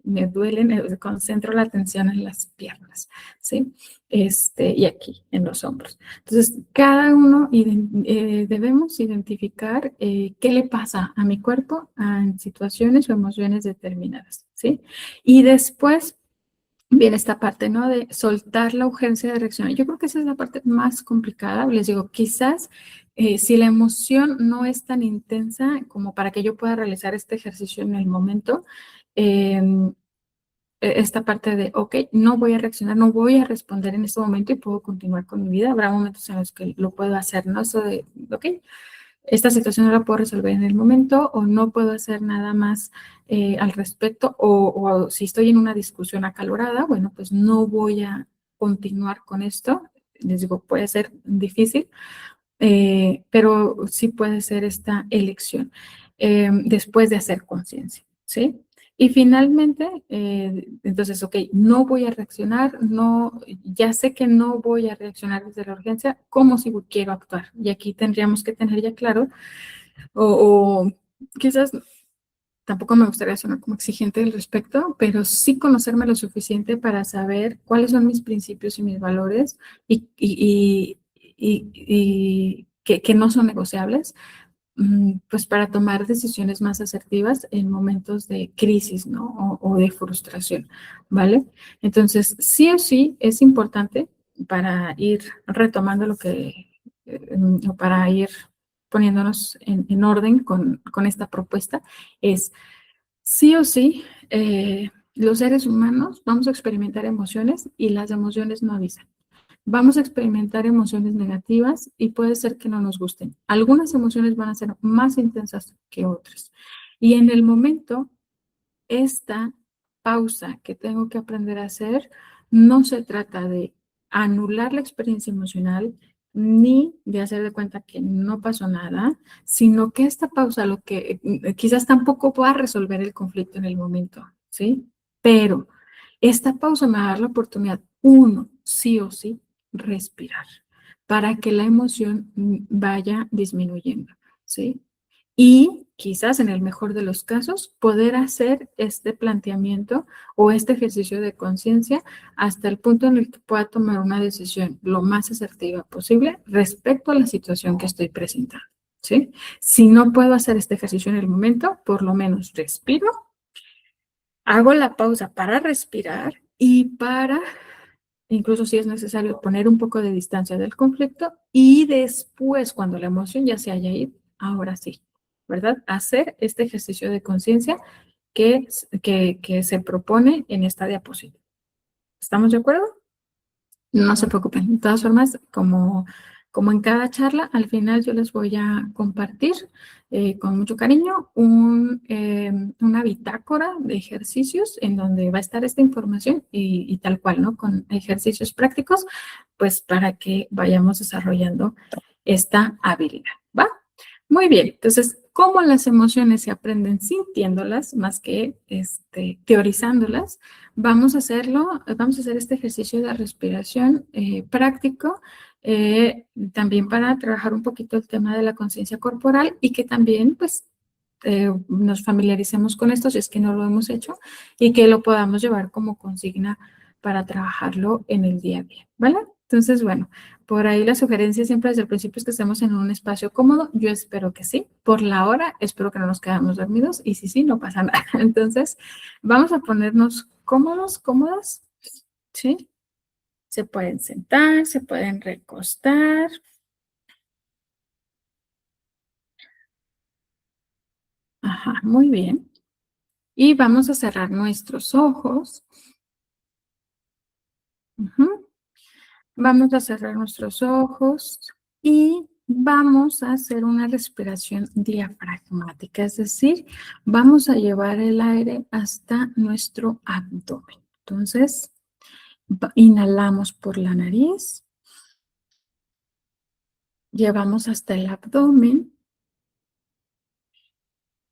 me duelen, concentro la atención en las piernas, ¿sí? Y aquí, en los hombros. Entonces, cada uno debemos identificar qué le pasa a mi cuerpo en situaciones o emociones determinadas, ¿sí? Y después viene esta parte, ¿no? De soltar la urgencia de reaccionar. Yo creo que esa es la parte más complicada. Les digo, quizás si la emoción no es tan intensa como para que yo pueda realizar este ejercicio en el momento, esta parte de, ok, no voy a reaccionar, no voy a responder en este momento y puedo continuar con mi vida. Habrá momentos en los que lo puedo hacer, ¿no? Eso de, ok, esta situación no la puedo resolver en el momento o no puedo hacer nada más al respecto o si estoy en una discusión acalorada, bueno, pues no voy a continuar con esto. Les digo, puede ser difícil, pero sí puede ser esta elección después de hacer conciencia, ¿sí? Y finalmente, entonces, ok, no voy a reaccionar, no, ya sé que no voy a reaccionar desde la urgencia, ¿cómo si quiero actuar? Y aquí tendríamos que tener ya claro, o quizás tampoco me gustaría sonar como exigente al respecto, pero sí conocerme lo suficiente para saber cuáles son mis principios y mis valores y que no son negociables, pues para tomar decisiones más asertivas en momentos de crisis, ¿no? O de frustración, ¿vale? Entonces, sí o sí es importante para ir retomando lo que, o para ir poniéndonos en orden con esta propuesta, es sí o sí, los seres humanos vamos a experimentar emociones y las emociones no avisan. Vamos a experimentar emociones negativas y puede ser que no nos gusten. Algunas emociones van a ser más intensas que otras. Y en el momento, esta pausa que tengo que aprender a hacer no se trata de anular la experiencia emocional ni de hacer de cuenta que no pasó nada, sino que esta pausa lo que quizás tampoco va a resolver el conflicto en el momento, ¿sí? Pero esta pausa me va a dar la oportunidad, uno, sí o sí, respirar, para que la emoción vaya disminuyendo, ¿sí? Y quizás en el mejor de los casos, poder hacer este planteamiento o este ejercicio de conciencia hasta el punto en el que pueda tomar una decisión lo más asertiva posible respecto a la situación que estoy presentando, ¿sí? Si no puedo hacer este ejercicio en el momento, por lo menos respiro, hago la pausa para respirar y para, incluso si es necesario, poner un poco de distancia del conflicto y después, cuando la emoción ya se haya ido, ahora sí, ¿verdad? Hacer este ejercicio de conciencia que se propone en esta diapositiva. ¿Estamos de acuerdo? No se preocupen. De todas formas, como en cada charla, al final yo les voy a compartir con mucho cariño una bitácora de ejercicios en donde va a estar esta información y tal cual, ¿no? Con ejercicios prácticos, pues para que vayamos desarrollando esta habilidad, ¿va? Muy bien, entonces, ¿cómo las emociones se aprenden sintiéndolas más que teorizándolas? Vamos a hacer este ejercicio de respiración práctico, también para trabajar un poquito el tema de la conciencia corporal y que también, pues, nos familiaricemos con esto si es que no lo hemos hecho y que lo podamos llevar como consigna para trabajarlo en el día a día, ¿vale? Entonces, bueno, por ahí la sugerencia siempre desde el principio es que estemos en un espacio cómodo. Yo espero que sí. Por la hora, espero que no nos quedamos dormidos y si sí, no pasa nada. Entonces, vamos a ponernos cómodos, cómodas, ¿sí? Se pueden sentar, se pueden recostar. Ajá, muy bien. Y vamos a cerrar nuestros ojos. Ujú. Vamos a cerrar nuestros ojos y vamos a hacer una respiración diafragmática, es decir, vamos a llevar el aire hasta nuestro abdomen. Entonces, inhalamos por la nariz, llevamos hasta el abdomen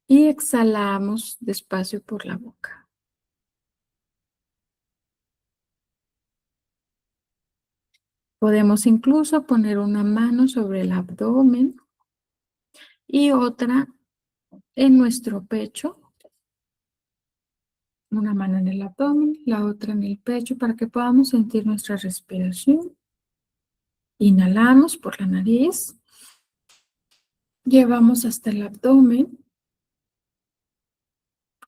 y exhalamos despacio por la boca. Podemos incluso poner una mano sobre el abdomen y otra en nuestro pecho Una mano en el abdomen, la otra en el pecho para que podamos sentir nuestra respiración. Inhalamos por la nariz, llevamos hasta el abdomen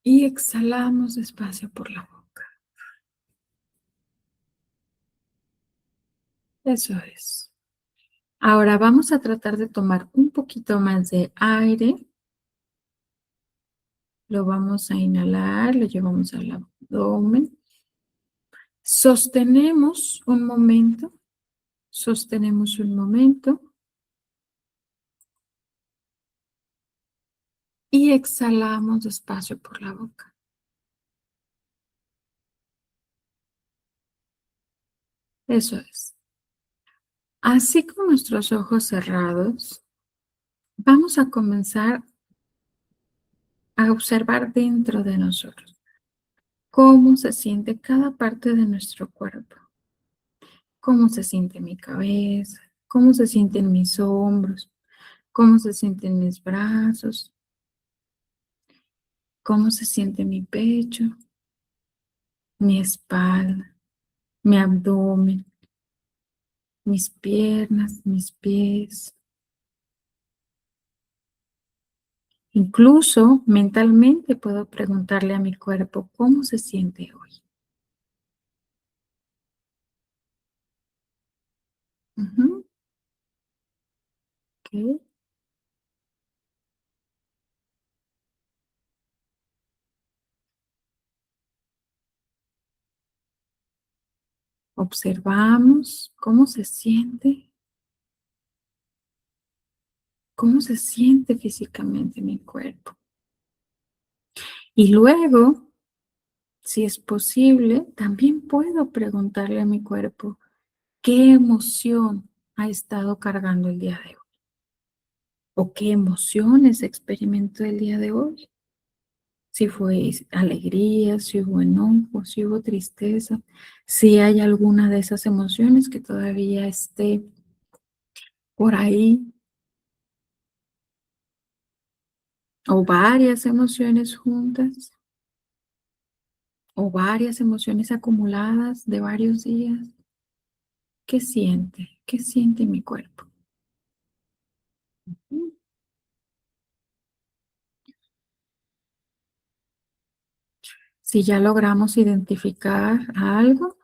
y exhalamos despacio por la boca. Eso es. Ahora vamos a tratar de tomar un poquito más de aire. Lo vamos a inhalar, lo llevamos al abdomen. Sostenemos un momento. Sostenemos un momento. Y exhalamos despacio por la boca. Eso es. Así con nuestros ojos cerrados, vamos a comenzar a observar dentro de nosotros cómo se siente cada parte de nuestro cuerpo. Cómo se siente mi cabeza, cómo se sienten mis hombros, cómo se sienten mis brazos, cómo se siente mi pecho, mi espalda, mi abdomen, mis piernas, mis pies. Incluso mentalmente puedo preguntarle a mi cuerpo cómo se siente hoy. Ujú, ok. Observamos cómo se siente físicamente mi cuerpo. Y luego, si es posible, también puedo preguntarle a mi cuerpo qué emoción ha estado cargando el día de hoy. O qué emociones experimentó el día de hoy. Si fue alegría, si hubo enojo, si hubo tristeza, si hay alguna de esas emociones que todavía esté por ahí, o varias emociones juntas, o varias emociones acumuladas de varios días. ¿Qué siente? ¿Qué siente mi cuerpo? Si ya logramos identificar algo,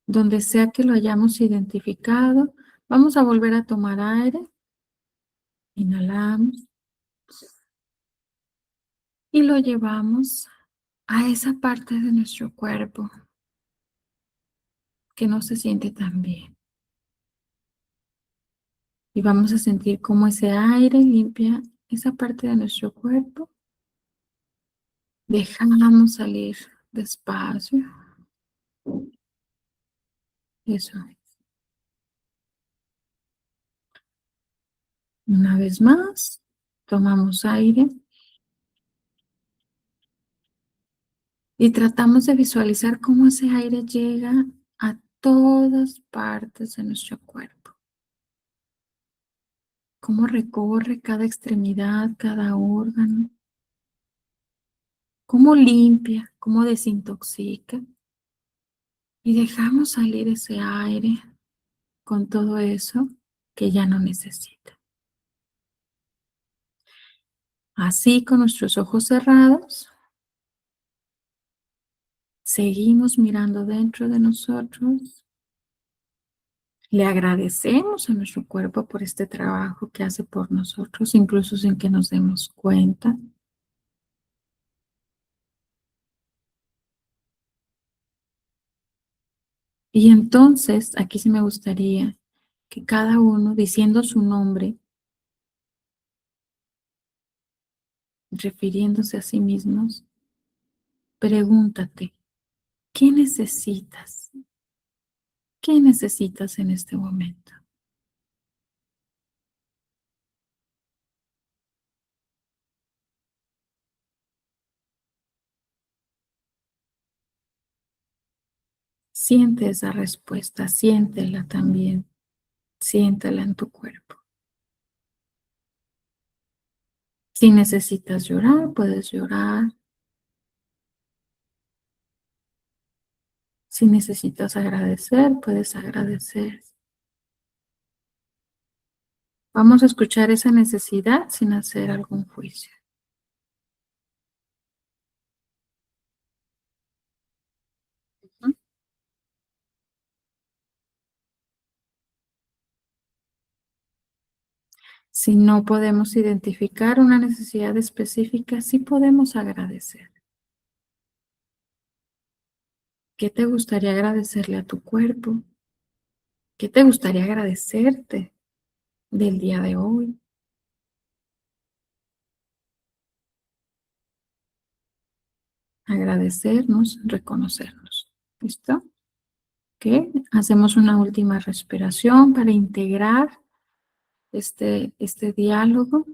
donde sea que lo hayamos identificado, vamos a volver a tomar aire. Inhalamos y lo llevamos a esa parte de nuestro cuerpo que no se siente tan bien. Y vamos a sentir cómo ese aire limpia esa parte de nuestro cuerpo. Dejamos salir despacio. Eso es. Una vez más, tomamos aire y tratamos de visualizar cómo ese aire llega a todas partes de nuestro cuerpo. Cómo recorre cada extremidad, cada órgano. Cómo limpia, cómo desintoxica. Y dejamos salir ese aire con todo eso que ya no necesita. Así con nuestros ojos cerrados, seguimos mirando dentro de nosotros. Le agradecemos a nuestro cuerpo por este trabajo que hace por nosotros, incluso sin que nos demos cuenta. Y entonces, aquí sí me gustaría que cada uno, diciendo su nombre, refiriéndose a sí mismos, pregúntate, ¿qué necesitas? ¿Qué necesitas en este momento? Siente esa respuesta, siéntela también, siéntela en tu cuerpo. Si necesitas llorar, puedes llorar. Si necesitas agradecer, puedes agradecer. Vamos a escuchar esa necesidad sin hacer algún juicio. Si no podemos identificar una necesidad específica, sí podemos agradecer. ¿Qué te gustaría agradecerle a tu cuerpo? ¿Qué te gustaría agradecerte del día de hoy? Agradecernos, reconocernos. ¿Listo? ¿Ok? Hacemos una última respiración para integrar este diálogo,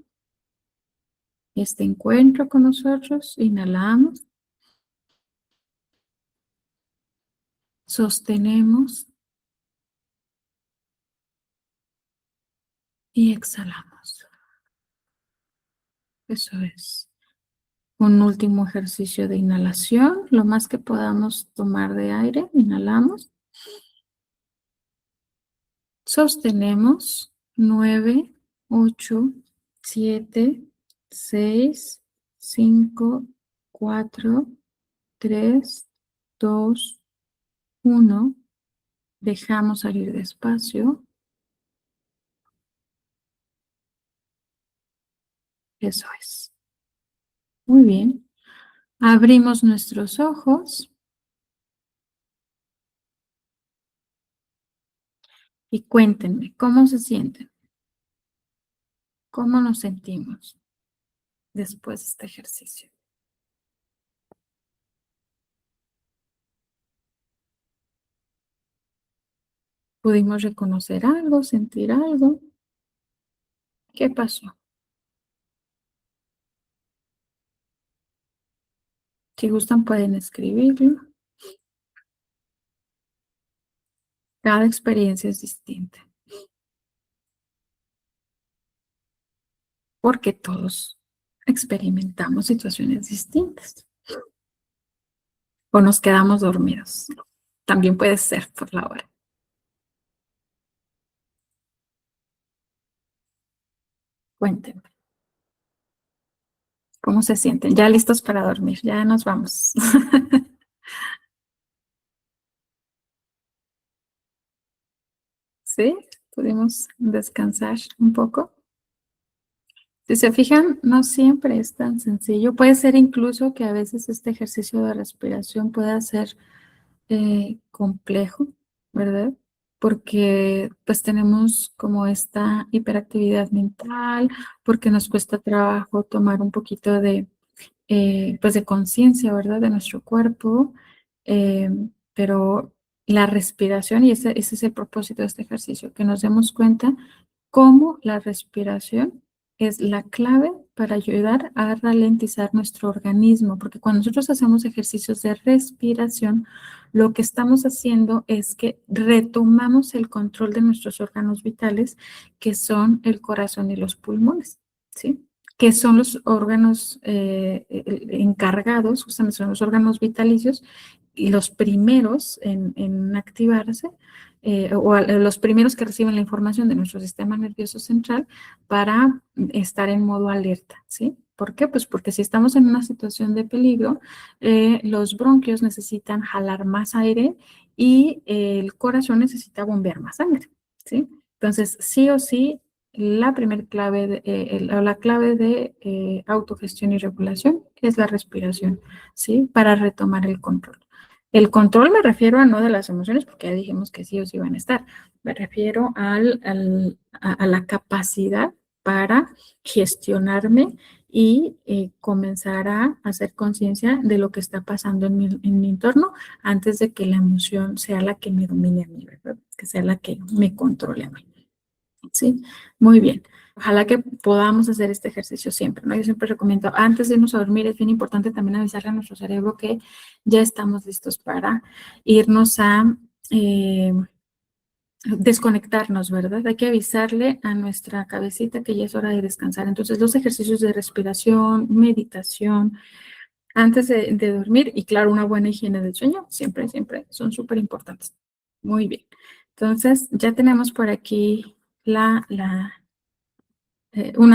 este encuentro con nosotros. Inhalamos, sostenemos y exhalamos. Eso es. Un último ejercicio de inhalación, lo más que podamos tomar de aire. Inhalamos. Sostenemos 9, 8, 7, 6, 5, 4, 3, 2, 1. Dejamos salir despacio. Eso es. Muy bien. Abrimos nuestros ojos y cuéntenme, ¿cómo se sienten? ¿Cómo nos sentimos después de este ejercicio? ¿Pudimos reconocer algo, sentir algo? ¿Qué pasó? Si gustan, pueden escribirlo. Cada experiencia es distinta, porque todos experimentamos situaciones distintas. O nos quedamos dormidos. También puede ser por la hora. Cuéntenme. ¿Cómo se sienten? Ya listos para dormir. Ya nos vamos. ¿Sí? ¿Pudimos descansar un poco? Si se fijan, no siempre es tan sencillo. Puede ser incluso que a veces este ejercicio de respiración pueda ser complejo, ¿verdad? Porque pues tenemos como esta hiperactividad mental, porque nos cuesta trabajo tomar un poquito de, pues de conciencia, ¿verdad? De nuestro cuerpo, eh, pero la respiración, y ese es el propósito de este ejercicio, que nos demos cuenta cómo la respiración es la clave para ayudar a ralentizar nuestro organismo, porque cuando nosotros hacemos ejercicios de respiración, lo que estamos haciendo es que retomamos el control de nuestros órganos vitales, que son el corazón y los pulmones, ¿sí? Que son los órganos encargados, justamente son los órganos vitalicios, y los primeros en activarse, los primeros que reciben la información de nuestro sistema nervioso central para estar en modo alerta, ¿sí? ¿Por qué? Pues porque si estamos en una situación de peligro, los bronquios necesitan jalar más aire y el corazón necesita bombear más sangre, ¿sí? Entonces, sí o sí, la primera clave, la clave de autogestión y regulación es la respiración, ¿sí? Para retomar el control. El control me refiero a no de las emociones, porque ya dijimos que sí o sí van a estar. Me refiero a la capacidad para gestionarme y comenzar a hacer conciencia de lo que está pasando en mi entorno antes de que la emoción sea la que me domine a mí, ¿verdad? Que sea la que me controle a mí. ¿Sí? Muy bien. Ojalá que podamos hacer este ejercicio siempre, ¿no? Yo siempre recomiendo, antes de irnos a dormir, es bien importante también avisarle a nuestro cerebro que ya estamos listos para irnos a desconectarnos, ¿verdad? Hay que avisarle a nuestra cabecita que ya es hora de descansar. Entonces, los ejercicios de respiración, meditación, antes de dormir y claro, una buena higiene del sueño, siempre, siempre son súper importantes. Muy bien. Entonces, ya tenemos por aquí una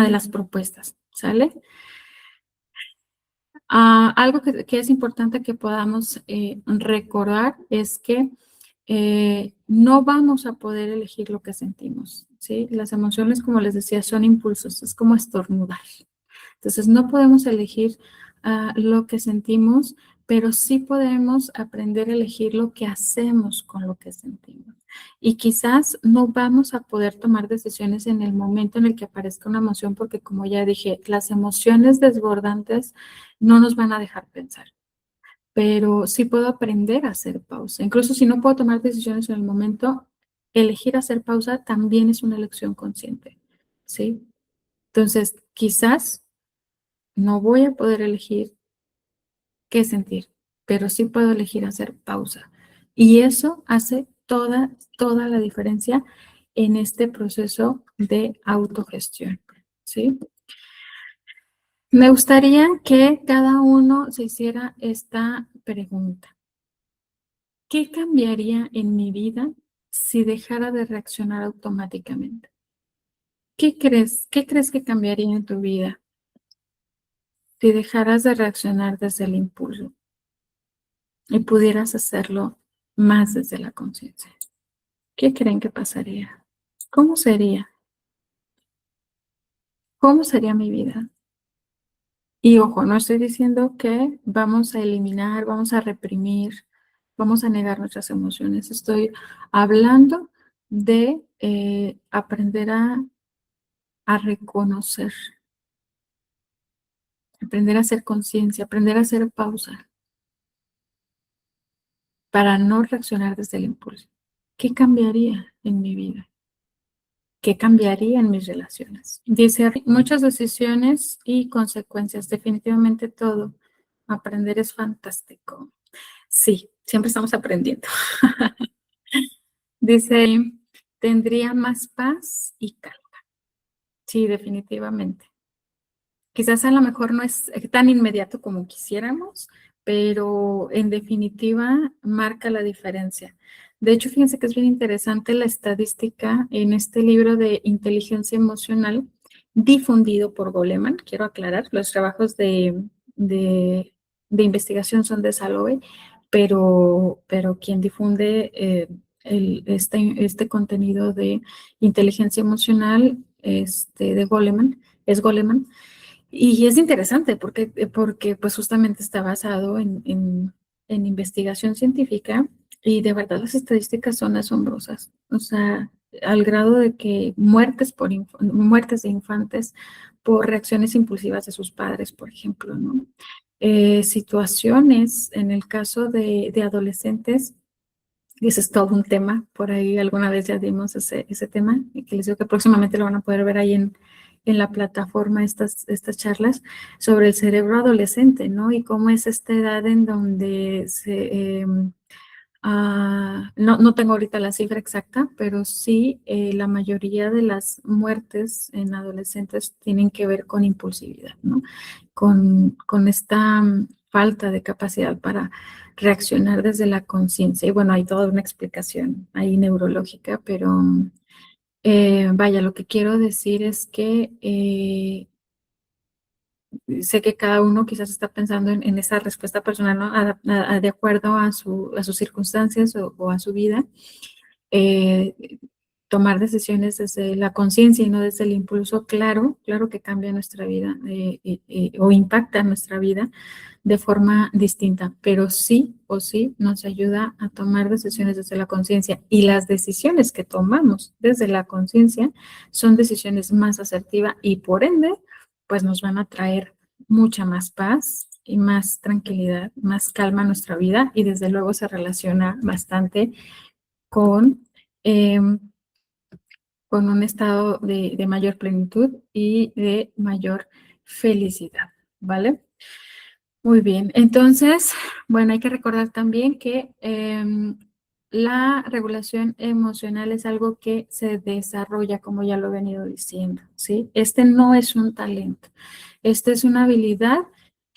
de las propuestas, ¿sale? Algo que es importante que podamos recordar es que no vamos a poder elegir lo que sentimos, ¿sí? Las emociones, como les decía, son impulsos, es como estornudar. Entonces, no podemos elegir lo que sentimos, pero sí podemos aprender a elegir lo que hacemos con lo que sentimos. Y quizás no vamos a poder tomar decisiones en el momento en el que aparezca una emoción, porque como ya dije, las emociones desbordantes no nos van a dejar pensar. Pero sí puedo aprender a hacer pausa. Incluso si no puedo tomar decisiones en el momento, elegir hacer pausa también es una elección consciente, ¿sí? Entonces, quizás no voy a poder elegir qué sentir, pero sí puedo elegir hacer pausa. Y eso hace toda la diferencia en este proceso de autogestión, ¿sí? Me gustaría que cada uno se hiciera esta pregunta. ¿Qué cambiaría en mi vida si dejara de reaccionar automáticamente? ¿Qué crees? ¿Qué crees que cambiaría en tu vida si dejaras de reaccionar desde el impulso y pudieras hacerlo más desde la conciencia? ¿Qué creen que pasaría? ¿Cómo sería? ¿Cómo sería mi vida? Y ojo, no estoy diciendo que vamos a eliminar, vamos a reprimir, vamos a negar nuestras emociones. Estoy hablando de aprender a reconocer, aprender a hacer conciencia, aprender a hacer pausa para no reaccionar desde el impulso. ¿Qué cambiaría en mi vida? ¿Qué cambiaría en mis relaciones? Dice, muchas decisiones y consecuencias, definitivamente todo. Aprender es fantástico. Sí, siempre estamos aprendiendo. Dice, tendría más paz y calma. Sí, definitivamente. Quizás a lo mejor no es tan inmediato como quisiéramos, pero en definitiva marca la diferencia. De hecho, fíjense que es bien interesante la estadística en este libro de inteligencia emocional difundido por Goleman. Quiero aclarar, los trabajos de investigación son de Salovey, pero quien difunde este contenido de inteligencia emocional de Goleman es Goleman. Y es interesante porque pues justamente está basado en investigación científica y de verdad las estadísticas son asombrosas. O sea, al grado de que muertes de infantes por reacciones impulsivas de sus padres, por ejemplo, ¿no? Situaciones, en el caso de adolescentes, y ese es todo un tema, por ahí alguna vez ya dimos ese tema, y que les digo que próximamente lo van a poder ver ahí en la plataforma estas charlas sobre el cerebro adolescente, ¿no? Y cómo es esta edad en donde no tengo ahorita la cifra exacta, pero sí la mayoría de las muertes en adolescentes tienen que ver con impulsividad, ¿no? Con esta falta de capacidad para reaccionar desde la conciencia. Y bueno, hay toda una explicación ahí neurológica, pero vaya, lo que quiero decir es que sé que cada uno quizás está pensando en esa respuesta personal, ¿no? De acuerdo a sus circunstancias o a su vida. Eh, Tomar decisiones desde la conciencia y no desde el impulso, claro que cambia nuestra vida o impacta nuestra vida de forma distinta, pero sí o sí nos ayuda a tomar decisiones desde la conciencia y las decisiones que tomamos desde la conciencia son decisiones más asertivas y por ende, pues nos van a traer mucha más paz y más tranquilidad, más calma a nuestra vida y desde luego se relaciona bastante con, eh, con un estado de mayor plenitud y de mayor felicidad, ¿vale? Muy bien, entonces, bueno, hay que recordar también que la regulación emocional es algo que se desarrolla, como ya lo he venido diciendo, ¿sí? Este no es un talento, esta es una habilidad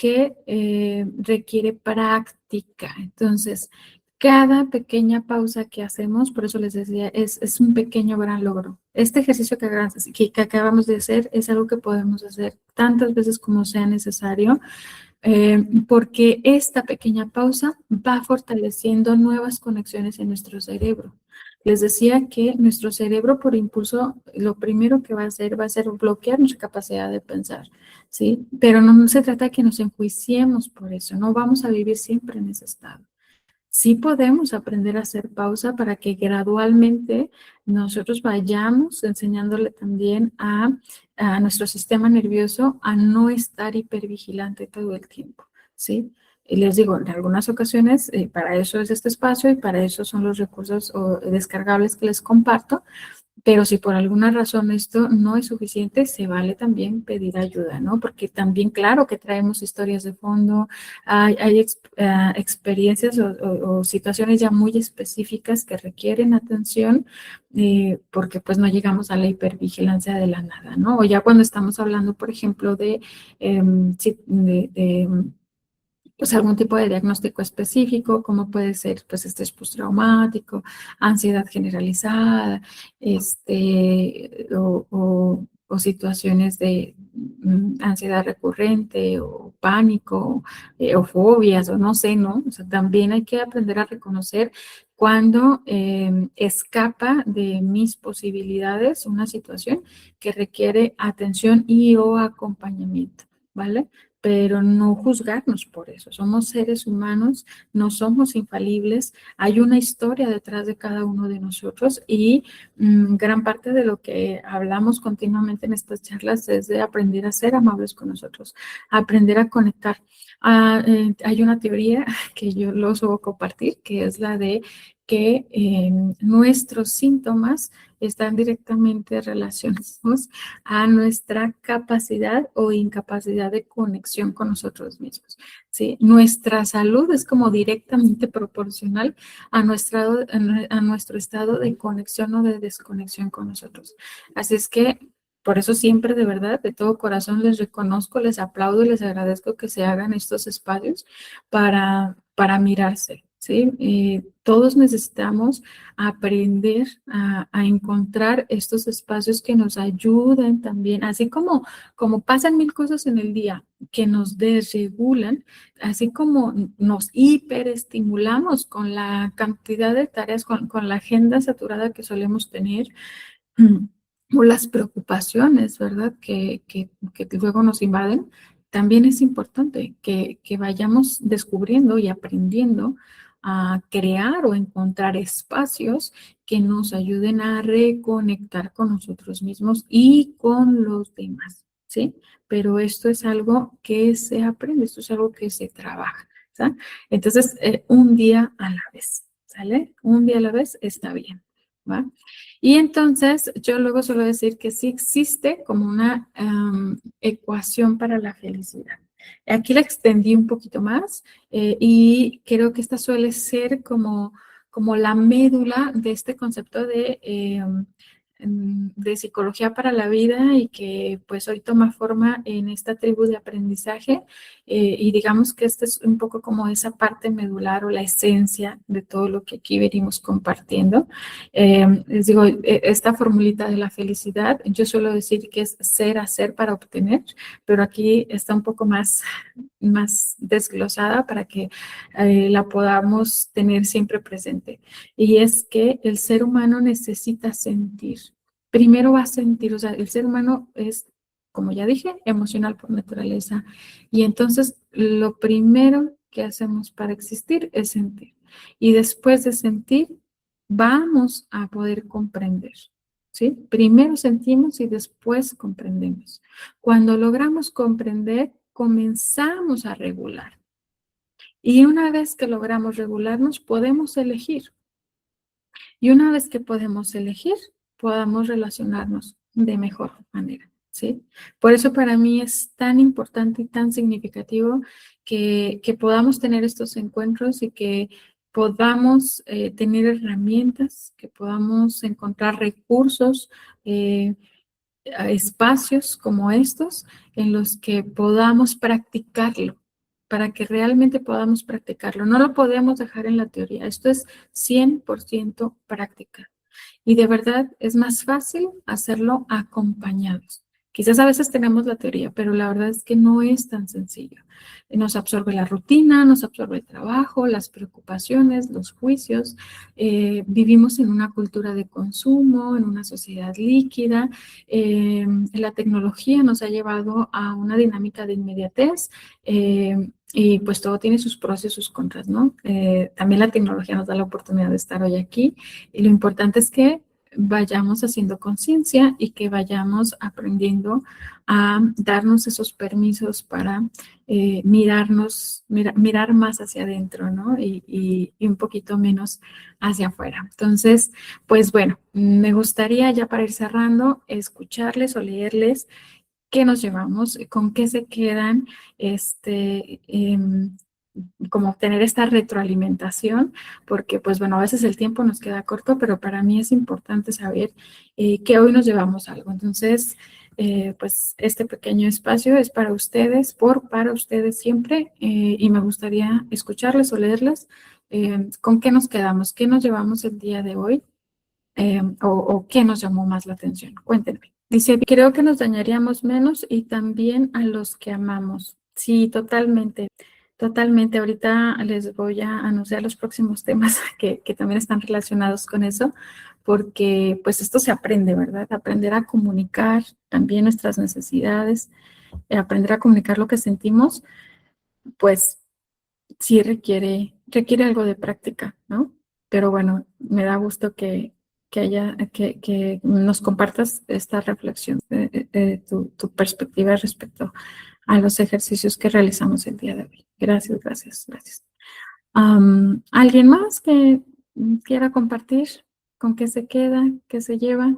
que requiere práctica. Entonces, cada pequeña pausa que hacemos, por eso les decía, es un pequeño gran logro. Este ejercicio que acabamos de hacer es algo que podemos hacer tantas veces como sea necesario, porque esta pequeña pausa va fortaleciendo nuevas conexiones en nuestro cerebro. Les decía que nuestro cerebro por impulso, lo primero que va a ser bloquear nuestra capacidad de pensar, ¿sí? Pero no se trata de que nos enjuiciemos por eso, no vamos a vivir siempre en ese estado. Sí podemos aprender a hacer pausa para que gradualmente nosotros vayamos enseñándole también a nuestro sistema nervioso a no estar hipervigilante todo el tiempo, ¿sí? Y les digo, en algunas ocasiones para eso es este espacio y para eso son los recursos descargables que les comparto, pero si por alguna razón esto no es suficiente, se vale también pedir ayuda, ¿no? Porque también, claro que traemos historias de fondo, hay experiencias o situaciones ya muy específicas que requieren atención, porque pues no llegamos a la hipervigilancia de la nada, ¿no? O ya cuando estamos hablando, por ejemplo, de pues algún tipo de diagnóstico específico, como puede ser pues estrés postraumático, ansiedad generalizada, o situaciones de ansiedad recurrente o pánico, o fobias o no sé, ¿no? O sea, también hay que aprender a reconocer cuando escapa de mis posibilidades una situación que requiere atención y o acompañamiento, ¿vale? Pero no juzgarnos por eso. Somos seres humanos, no somos infalibles, hay una historia detrás de cada uno de nosotros y gran parte de lo que hablamos continuamente en estas charlas es de aprender a ser amables con nosotros, aprender a conectar. Hay una teoría que yo lo suelo compartir, que es la de que nuestros síntomas están directamente relacionados a nuestra capacidad o incapacidad de conexión con nosotros mismos, ¿sí? Nuestra salud es como directamente proporcional a nuestro estado de conexión o de desconexión con nosotros. Así es que por eso siempre de verdad, de todo corazón les reconozco, les aplaudo y les agradezco que se hagan estos espacios para mirarse, ¿sí? Todos necesitamos aprender a encontrar estos espacios que nos ayuden también, así como pasan mil cosas en el día que nos desregulan, así como nos hiperestimulamos con la cantidad de tareas, con la agenda saturada que solemos tener, mm, o las preocupaciones, ¿verdad? Que luego nos invaden, también es importante que vayamos descubriendo y aprendiendo a crear o encontrar espacios que nos ayuden a reconectar con nosotros mismos y con los demás, ¿sí? Pero esto es algo que se aprende, esto es algo que se trabaja, ¿sí? Entonces, un día a la vez, ¿sale? Un día a la vez está bien, ¿va? Y entonces yo luego suelo decir que sí existe como una ecuación para la felicidad. Aquí la extendí un poquito más y creo que esta suele ser como la médula de este concepto de psicología para la vida y que pues hoy toma forma en esta tribu de aprendizaje y digamos que esta es un poco como esa parte medular o la esencia de todo lo que aquí venimos compartiendo. Les digo, esta formulita de la felicidad, yo suelo decir que es ser, hacer para obtener, pero aquí está un poco más desglosada para que la podamos tener siempre presente. Y es que el ser humano necesita sentir. Primero va a sentir, o sea, el ser humano es, como ya dije, emocional por naturaleza. Y entonces lo primero que hacemos para existir es sentir. Y después de sentir, vamos a poder comprender, ¿sí? Primero sentimos y después comprendemos. Cuando logramos comprender, comenzamos a regular. Y una vez que logramos regularnos, podemos elegir. Y una vez que podemos elegir, podamos relacionarnos de mejor manera, ¿sí? Por eso para mí es tan importante y tan significativo que podamos tener estos encuentros y que podamos tener herramientas, que podamos encontrar recursos, espacios como estos en los que podamos practicarlo, para que realmente podamos practicarlo. No lo podemos dejar en la teoría. Esto es 100% práctica. Y de verdad es más fácil hacerlo acompañados. Quizás a veces tenemos la teoría, pero la verdad es que no es tan sencillo. Nos absorbe la rutina, nos absorbe el trabajo, las preocupaciones, los juicios. Vivimos en una cultura de consumo, en una sociedad líquida. La tecnología nos ha llevado a una dinámica de inmediatez. Y pues todo tiene sus pros y sus contras, ¿no? También la tecnología nos da la oportunidad de estar hoy aquí y lo importante es que vayamos haciendo conciencia y que vayamos aprendiendo a darnos esos permisos para mirar más hacia adentro, ¿no? Y un poquito menos hacia afuera. Entonces, pues bueno, me gustaría ya para ir cerrando, escucharles o leerles qué nos llevamos, con qué se quedan, como obtener esta retroalimentación, porque pues bueno, a veces el tiempo nos queda corto, pero para mí es importante saber que hoy nos llevamos algo. Entonces, pues este pequeño espacio es para ustedes, para ustedes siempre, y me gustaría escucharles o leerles con qué nos quedamos, qué nos llevamos el día de hoy, o qué nos llamó más la atención. Cuéntenme. Dice, creo que nos dañaríamos menos y también a los que amamos. Sí, totalmente. Totalmente. Ahorita les voy a anunciar los próximos temas que también están relacionados con eso, porque pues esto se aprende, ¿verdad? Aprender a comunicar también nuestras necesidades, aprender a comunicar lo que sentimos, pues sí requiere algo de práctica, ¿no? Pero bueno, me da gusto que nos compartas esta reflexión, tu perspectiva respecto a los ejercicios que realizamos el día de hoy. Gracias, gracias, gracias. ¿Alguien más que quiera compartir con qué se queda, qué se lleva?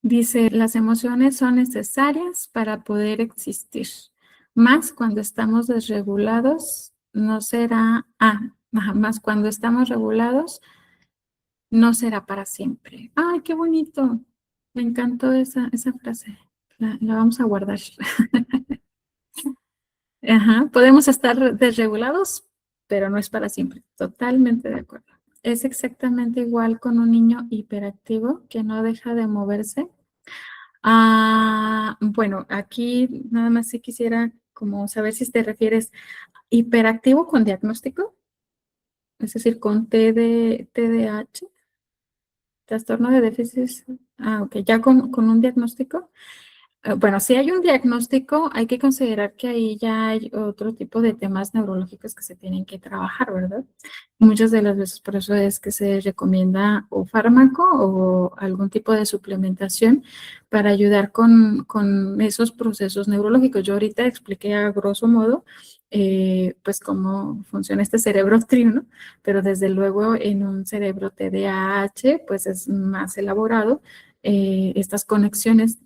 Dice, las emociones son necesarias para poder existir, más cuando estamos desregulados, no será, más cuando estamos regulados, no será para siempre. ¡Ay, qué bonito! Me encantó esa frase. La vamos a guardar. Ajá, podemos estar desregulados, pero no es para siempre. Totalmente de acuerdo. Es exactamente igual con un niño hiperactivo que no deja de moverse. Bueno, aquí nada más si quisiera como saber si te refieres hiperactivo con diagnóstico, es decir, con TDAH, trastorno de déficit. Ok, ya con un diagnóstico. Bueno, si hay un diagnóstico, hay que considerar que ahí ya hay otro tipo de temas neurológicos que se tienen que trabajar, ¿verdad? Muchas de las veces por eso es que se recomienda o fármaco o algún tipo de suplementación para ayudar con esos procesos neurológicos. Yo ahorita expliqué a grosso modo, pues cómo funciona este cerebro trino, pero desde luego en un cerebro TDAH, pues es más elaborado. Estas conexiones,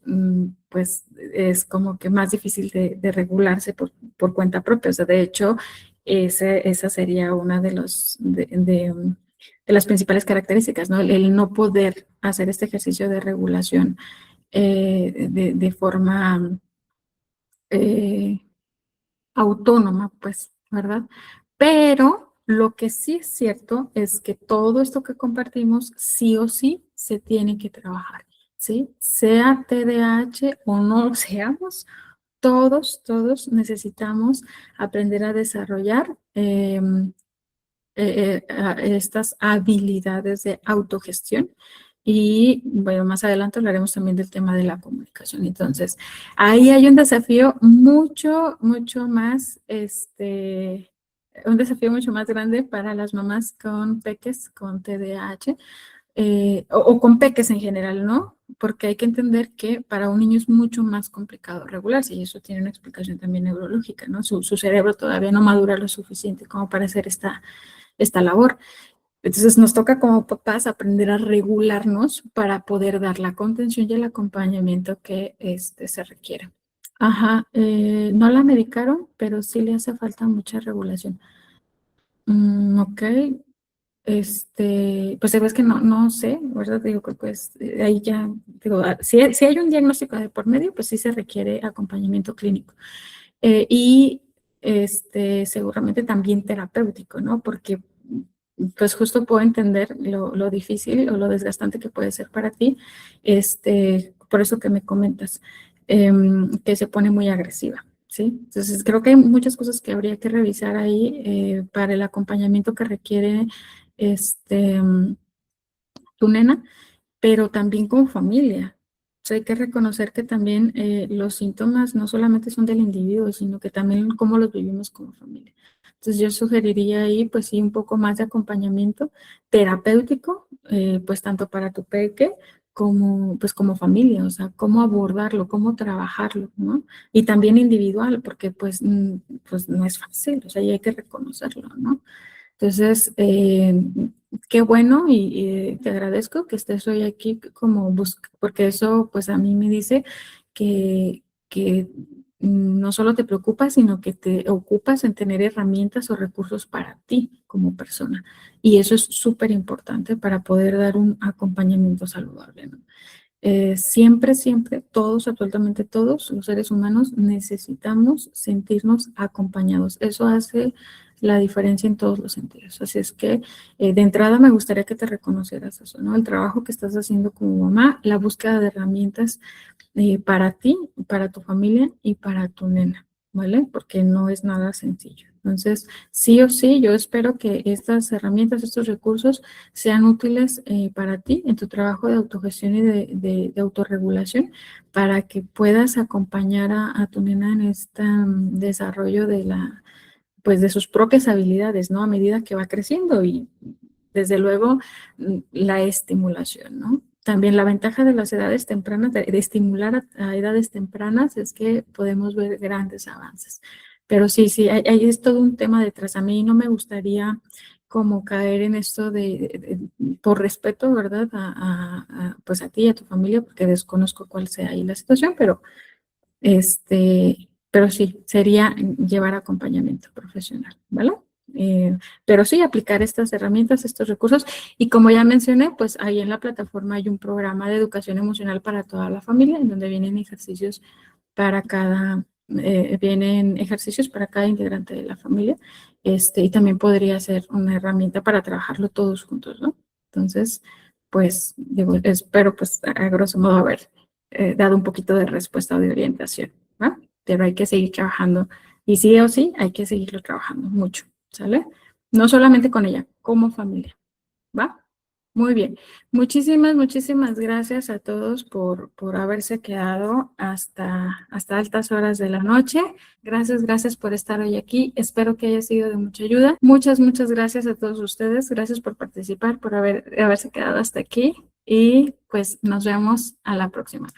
pues es como que más difícil de regularse por cuenta propia. O sea, de hecho, esa sería una de las principales características, ¿no? El no poder hacer este ejercicio de regulación de forma autónoma, pues, ¿verdad? Pero lo que sí es cierto es que todo esto que compartimos sí o sí se tiene que trabajar, ¿sí? Sea TDAH o no lo seamos, todos necesitamos aprender a desarrollar estas habilidades de autogestión. Y bueno, más adelante hablaremos también del tema de la comunicación. Entonces, ahí hay un desafío mucho más, un desafío mucho más grande para las mamás con peques, con TDAH, o con peques en general, ¿no? Porque hay que entender que para un niño es mucho más complicado regularse y eso tiene una explicación también neurológica, ¿no? Su cerebro todavía no madura lo suficiente como para hacer esta labor. Entonces nos toca como papás aprender a regularnos para poder dar la contención y el acompañamiento que se requiere. Ajá, no la medicaron, pero sí le hace falta mucha regulación. Ok, pues es que no sé, ¿verdad? Digo que pues ahí ya, digo, si hay un diagnóstico de por medio, pues sí se requiere acompañamiento clínico. Y seguramente también terapéutico, ¿no? Porque pues justo puedo entender lo difícil o lo desgastante que puede ser para ti, por eso que me comentas, que se pone muy agresiva, ¿sí? Entonces creo que hay muchas cosas que habría que revisar ahí para el acompañamiento que requiere este, tu nena, pero también como familia. O sea, hay que reconocer que también los síntomas no solamente son del individuo, sino que también cómo los vivimos como familia. Entonces yo sugeriría ahí, pues sí, un poco más de acompañamiento terapéutico, pues tanto para tu peque como, pues como familia, o sea, cómo abordarlo, cómo trabajarlo, ¿no? Y también individual, porque pues, pues no es fácil, o sea, y hay que reconocerlo, ¿no? Entonces, qué bueno y te agradezco que estés hoy aquí como porque eso pues a mí me dice que no solo te preocupas, sino que te ocupas en tener herramientas o recursos para ti como persona. Y eso es súper importante para poder dar un acompañamiento saludable, ¿no? Siempre, siempre, todos, absolutamente todos los seres humanos necesitamos sentirnos acompañados. Eso hace la diferencia en todos los sentidos. Así es que de entrada me gustaría que te reconocieras eso, ¿no? El trabajo que estás haciendo como mamá, la búsqueda de herramientas para ti, para tu familia y para tu nena, ¿vale? Porque no es nada sencillo. Entonces, sí o sí, yo espero que estas herramientas, estos recursos sean útiles para ti en tu trabajo de autogestión y de autorregulación para que puedas acompañar a tu nena en este desarrollo de pues de sus propias habilidades, ¿no? A medida que va creciendo y desde luego la estimulación, ¿no? También la ventaja de las edades tempranas, de estimular a edades tempranas es que podemos ver grandes avances. Pero sí, sí, hay es todo un tema detrás. A mí no me gustaría como caer en esto por respeto, ¿verdad? Pues a ti y a tu familia, porque desconozco cuál sea ahí la situación, pero sí, sería llevar acompañamiento profesional, ¿vale? Pero sí, aplicar estas herramientas, estos recursos. Y como ya mencioné, pues ahí en la plataforma hay un programa de educación emocional para toda la familia, en donde vienen ejercicios para cada integrante de la familia. Y también podría ser una herramienta para trabajarlo todos juntos, ¿no? Entonces, pues, digo, espero, pues, a grosso modo haber dado un poquito de respuesta o de orientación, ¿va? Pero hay que seguir trabajando. Y sí o sí, hay que seguirlo trabajando mucho, ¿sale? No solamente con ella, como familia, ¿va? Muy bien. Muchísimas, muchísimas gracias a todos por haberse quedado hasta altas horas de la noche. Gracias, gracias por estar hoy aquí. Espero que haya sido de mucha ayuda. Muchas, muchas gracias a todos ustedes. Gracias por participar, por haberse quedado hasta aquí. Y pues nos vemos a la próxima.